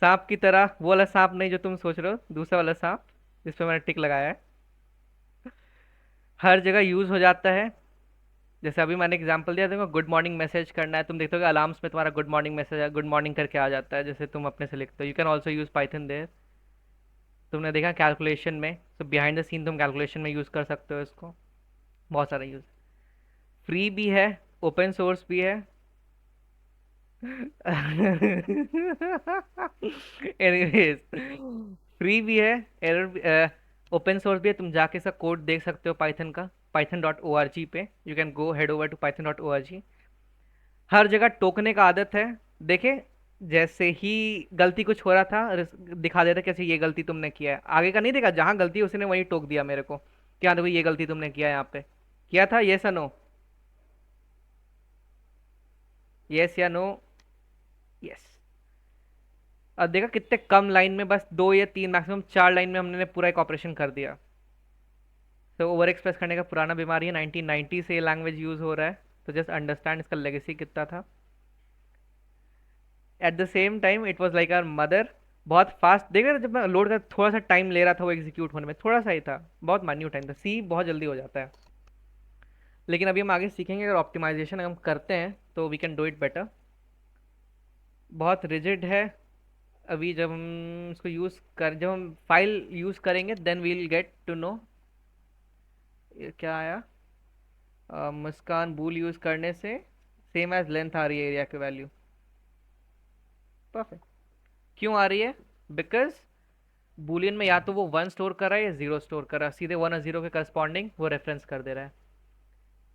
सांप की तरह, वो वाला सांप नहीं जो तुम सोच रहे हो, दूसरा वाला सांप जिस पे मैंने टिक लगाया है, हर जगह यूज हो जाता है। जैसे अभी मैंने एग्जांपल दिया, तुमको गुड मॉर्निंग मैसेज करना है, तुम देखते हो कि अलार्म्स में तुम्हारा good morning message, good morning करके आ जाता है, जैसे तुम अपने से लिखते हो। You can also use Python there. तुमने देखा कैलकुलेशन में, तो बिहाइंड द सीन तुम कैलकुलेशन में यूज़ कर सकते हो इसको, बहुत सारा यूज़। फ्री भी है, ओपन सोर्स भी है। एनीवेज, फ्री भी है, एरर, ओपन सोर्स भी है। तुम जाके इसका कोड देख सकते हो पाइथन का, python.org पे। You can go head over to python.org। हर जगह टोकने का आदत है, देखे जैसे ही गलती कुछ हो रहा था दिखा देता कैसे ये गलती तुमने किया है, आगे का नहीं देखा, जहां गलती है उसने वहीं टोक दिया मेरे को, क्या देखो ये गलती तुमने किया है, यहाँ पे किया था, यस या नो? यस या नो? यस। अब देखा कितने कम लाइन में, बस 2 या 3, मैक्सिमम 4 लाइन में हमने पूरा एक ऑपरेशन कर दिया। तो ओवर एक्सप्रेस करने का पुराना बीमारी है, 1990 से ये लैंग्वेज यूज हो रहा है, तो जस्ट अंडरस्टैंड इसका लेगेसी कितना था। At the same time it was like our mother. बहुत फास्ट, देख रहे थे जब मैं लोड कर, थोड़ा सा टाइम ले रहा था वो एग्जीक्यूट होने में, थोड़ा सा ही था, बहुत मान्यू टाइम था। सी बहुत जल्दी हो जाता है, लेकिन अभी हम आगे सीखेंगे, अगर ऑप्टिमाइजेशन हम करते हैं तो we can do it better. बहुत रिजिड है अभी, जब हम इसको यूज़ कर, जब हम फाइल यूज़ करेंगे then we'll get to know. क्या आया? मुस्कान बूल यूज़ करने से सेम एज लेंथ आ रही है एरिया की वैल्यू। परफेक्ट। क्यों आ रही है? बिकॉज बूलियन में या तो वो 1 स्टोर कर रहा है या 0 स्टोर कर रहा है, सीधे 1 और 0 के करस्पॉन्डिंग वो रेफरेंस कर दे रहा है।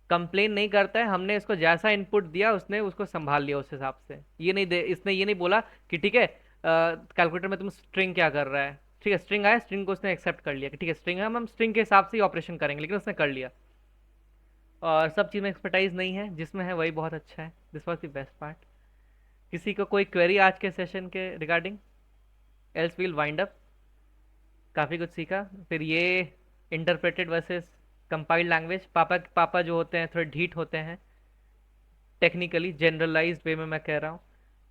कंप्लेन नहीं करता है, हमने इसको जैसा इनपुट दिया उसने उसको संभाल लिया उस हिसाब से। इसने ये नहीं बोला कि ठीक है कैलकुलेटर में तुम स्ट्रिंग क्या कर रहा है, ठीक है स्ट्रिंग आया, स्ट्रिंग को उसने एक्सेप्ट कर लिया कि ठीक है स्ट्रिंग है, हम स्ट्रिंग के हिसाब से ही ऑपरेशन करेंगे, लेकिन उसने कर लिया। और सब चीज़ में एक्सपर्टाइज नहीं है, जिसमें है वही बहुत अच्छा है। This was the best part. किसी को कोई क्वेरी आज के सेशन के regarding? Else we'll wind up. काफ़ी कुछ सीखा। फिर ये इंटरप्रेटेड वर्सेस कंपाइल्ड लैंग्वेज, पापा जो होते हैं थोड़े ढीठ होते हैं टेक्निकली, जनरलाइज्ड वे में मैं कह रहा हूँ।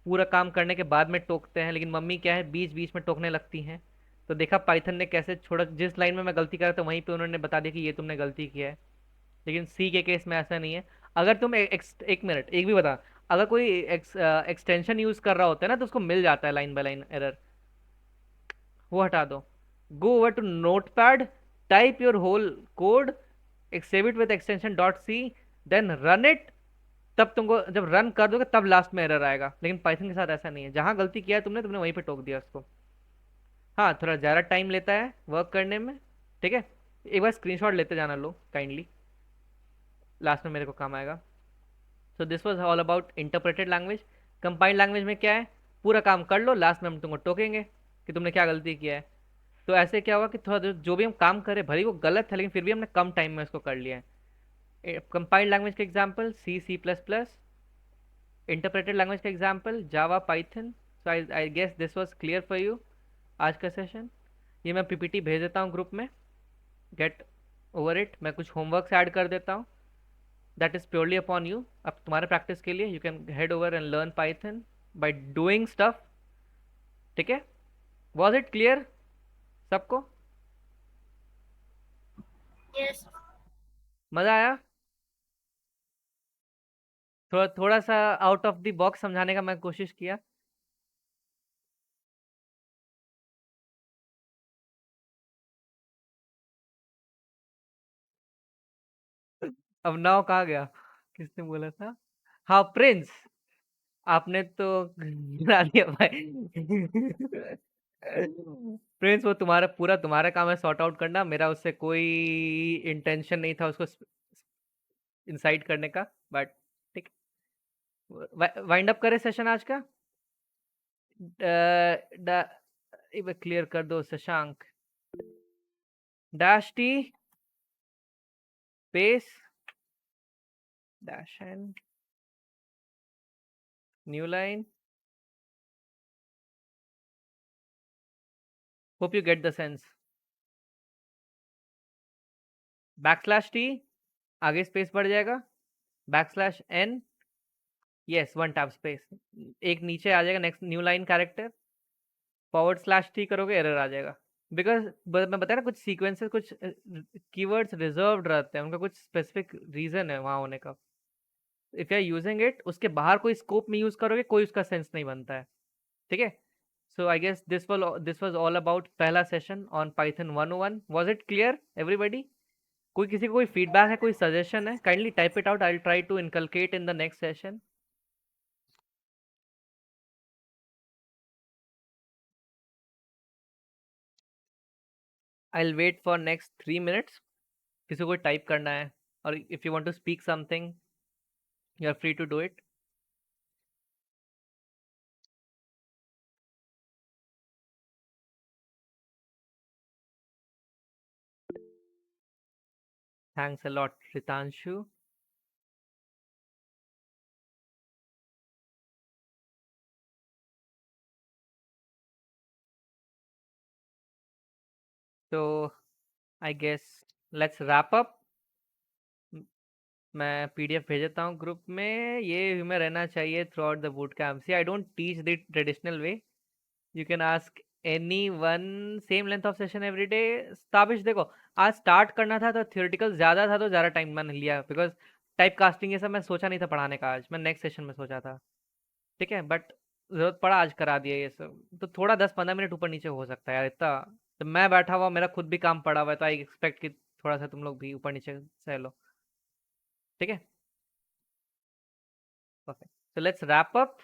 पूरा काम करने के बाद में टोकते हैं, लेकिन मम्मी क्या है बीच बीच में टोकने लगती हैं। तो देखा पाइथन ने कैसे छोड़ा, जिस लाइन में मैं गलती कर रहा था वहीं पे उन्होंने बता दिया कि ये तुमने गलती किया है। लेकिन सी के केस में ऐसा नहीं है। अगर तुम एक मिनट एक भी बता, अगर कोई एक्सटेंशन यूज कर रहा होता है ना तो उसको मिल जाता है लाइन बाय लाइन एरर, वो हटा दो। Go over to notepad, type your whole code, save it with extension dot C, then run it. तब तुमको जब रन कर दोगे तब लास्ट में एरर आएगा। लेकिन पाइथन के साथ ऐसा नहीं है, जहां गलती किया है तुमने तुमने वहीं पे टोक दिया उसको। हाँ थोड़ा ज़्यादा टाइम लेता है वर्क करने में, ठीक है। एक बार स्क्रीनशॉट लेते जाना लो काइंडली, लास्ट में मेरे को काम आएगा। So this was all about interpreted language. Compiled language में क्या है, पूरा काम कर लो, लास्ट में हम तुमको टोकेंगे कि तुमने क्या गलती किया है। तो ऐसे क्या हुआ कि थोड़ा जो भी हम काम करें भले ही वो गलत है, लेकिन फिर भी हमने कम टाइम में उसको कर लिया है। कंपाइल्ड लैंग्वेज के एग्जाम्पल C++, इंटरप्रेटेड लैंग्वेज का example Java Python. So I guess this was clear for you आज का सेशन। ये मैं पीपीटी भेज देता हूँ ग्रुप में, गेट ओवर इट। मैं कुछ होमवर्क ऐड कर देता हूँ, that is purely upon you. अब तुम्हारे प्रैक्टिस के लिए you can head over and learn Python by doing stuff, ठीक है। वॉज इट क्लियर सबको? यस। मजा आया? थोड़ा थोड़ा सा आउट ऑफ द बॉक्स समझाने का मैं कोशिश किया। अब नाव कहाँ गया, किसने बोला था? हाँ प्रिंस, आपने तो गिरा दिया भाई। प्रिंस वो तुम्हारा काम है सॉर्ट आउट करना, मेरा उससे कोई इंटेंशन नहीं था उसको इंसाइट करने का। बट ठीक, वाइंड अप करें सेशन आज का। एक बार क्लियर कर दो Shashank. Dash T space dash N new line. Hope you get the sense. Backslash T, आगे स्पेस बढ़ जाएगा, backslash N, yes one tab space, एक नीचे आ जाएगा next new line character, forward slash T करोगे एरर आ जाएगा। बिकॉज मैं बताया ना कुछ सीक्वेंसेस कुछ कीवर्ड्स रिजर्व्ड रहते हैं, उनका कुछ स्पेसिफिक रीजन है वहाँ होने का। If you are using it उसके बाहर कोई स्कोप में यूज करोगे कोई उसका सेंस नहीं बनता है, ठीक है। So I guess this was all about पहला session on Python 101। Was it clear everybody? कोई किसी को कोई फीडबैक है, कोई सजेशन है, kindly type it out, I will try to inculcate in the next session. I will wait for next 3 minutes। किसी को टाइप करना है और if you want to speak something you are free to do it. Thanks a lot Ritanshu. तो I guess let's wrap up. मैं PDF भेज देता हूँ ग्रुप में, ये में रहना चाहिए throughout the boot camp. See I don't teach the traditional way, you can ask any one, same length of session every day. Tabish देखो, आज स्टार्ट करना था तो थियोरेटिकल ज़्यादा था तो ज़्यादा टाइम मैंने लिया, बिकॉज टाइप कास्टिंग ये सब मैं सोचा नहीं था पढ़ाने का, आज मैं नेक्स्ट सेशन में सोचा था, ठीक है। बट ज़रूरत पड़ा आज करा दिया ये सब, तो थोड़ा 10-15 मिनट ऊपर नीचे हो सकता है यार इतना। तो मैं बैठा हुआ, मेरा खुद भी काम पड़ा हुआ है, तो आई एक्सपेक्ट कि थोड़ा सा तुम लोग भी ऊपर नीचे सह लो, ठीक है। Perfect, so let's wrap up.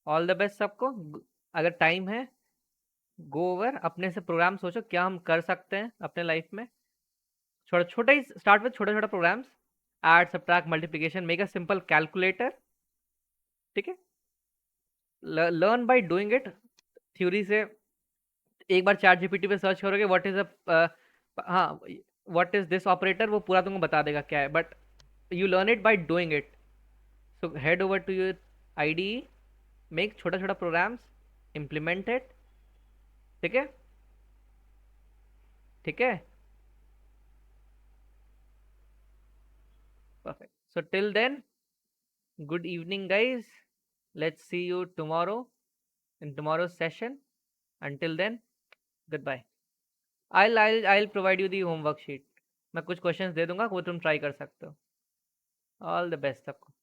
All the best सबको। अगर टाइम है गो ओवर, अपने से प्रोग्राम सोचो क्या हम कर सकते हैं अपने लाइफ में। छोटा छोटा ही स्टार्ट विद छोटा छोटा programs, add subtract multiplication, make a simple calculator. ठीक है, learn by doing it. Theory से एक बार चैट जीपीटी पे सर्च करोगे व्हाट इज अ हाँ व्हाट इज दिस ऑपरेटर, वो पूरा तुमको बता देगा क्या है, but you learn it by doing it. So head over to your IDE, make छोटा छोटा प्रोग्राम्स, इम्प्लीमेंट इट। ठीक है, ठीक है, perfect. So till then, good evening guys, let's see you tomorrow in tomorrow's session. Until then, goodbye. I'll provide you the homework sheet. मैं कुछ questions दे दूंगा, वो तुम ट्राई कर सकते हो। ऑल द बेस्ट सबको।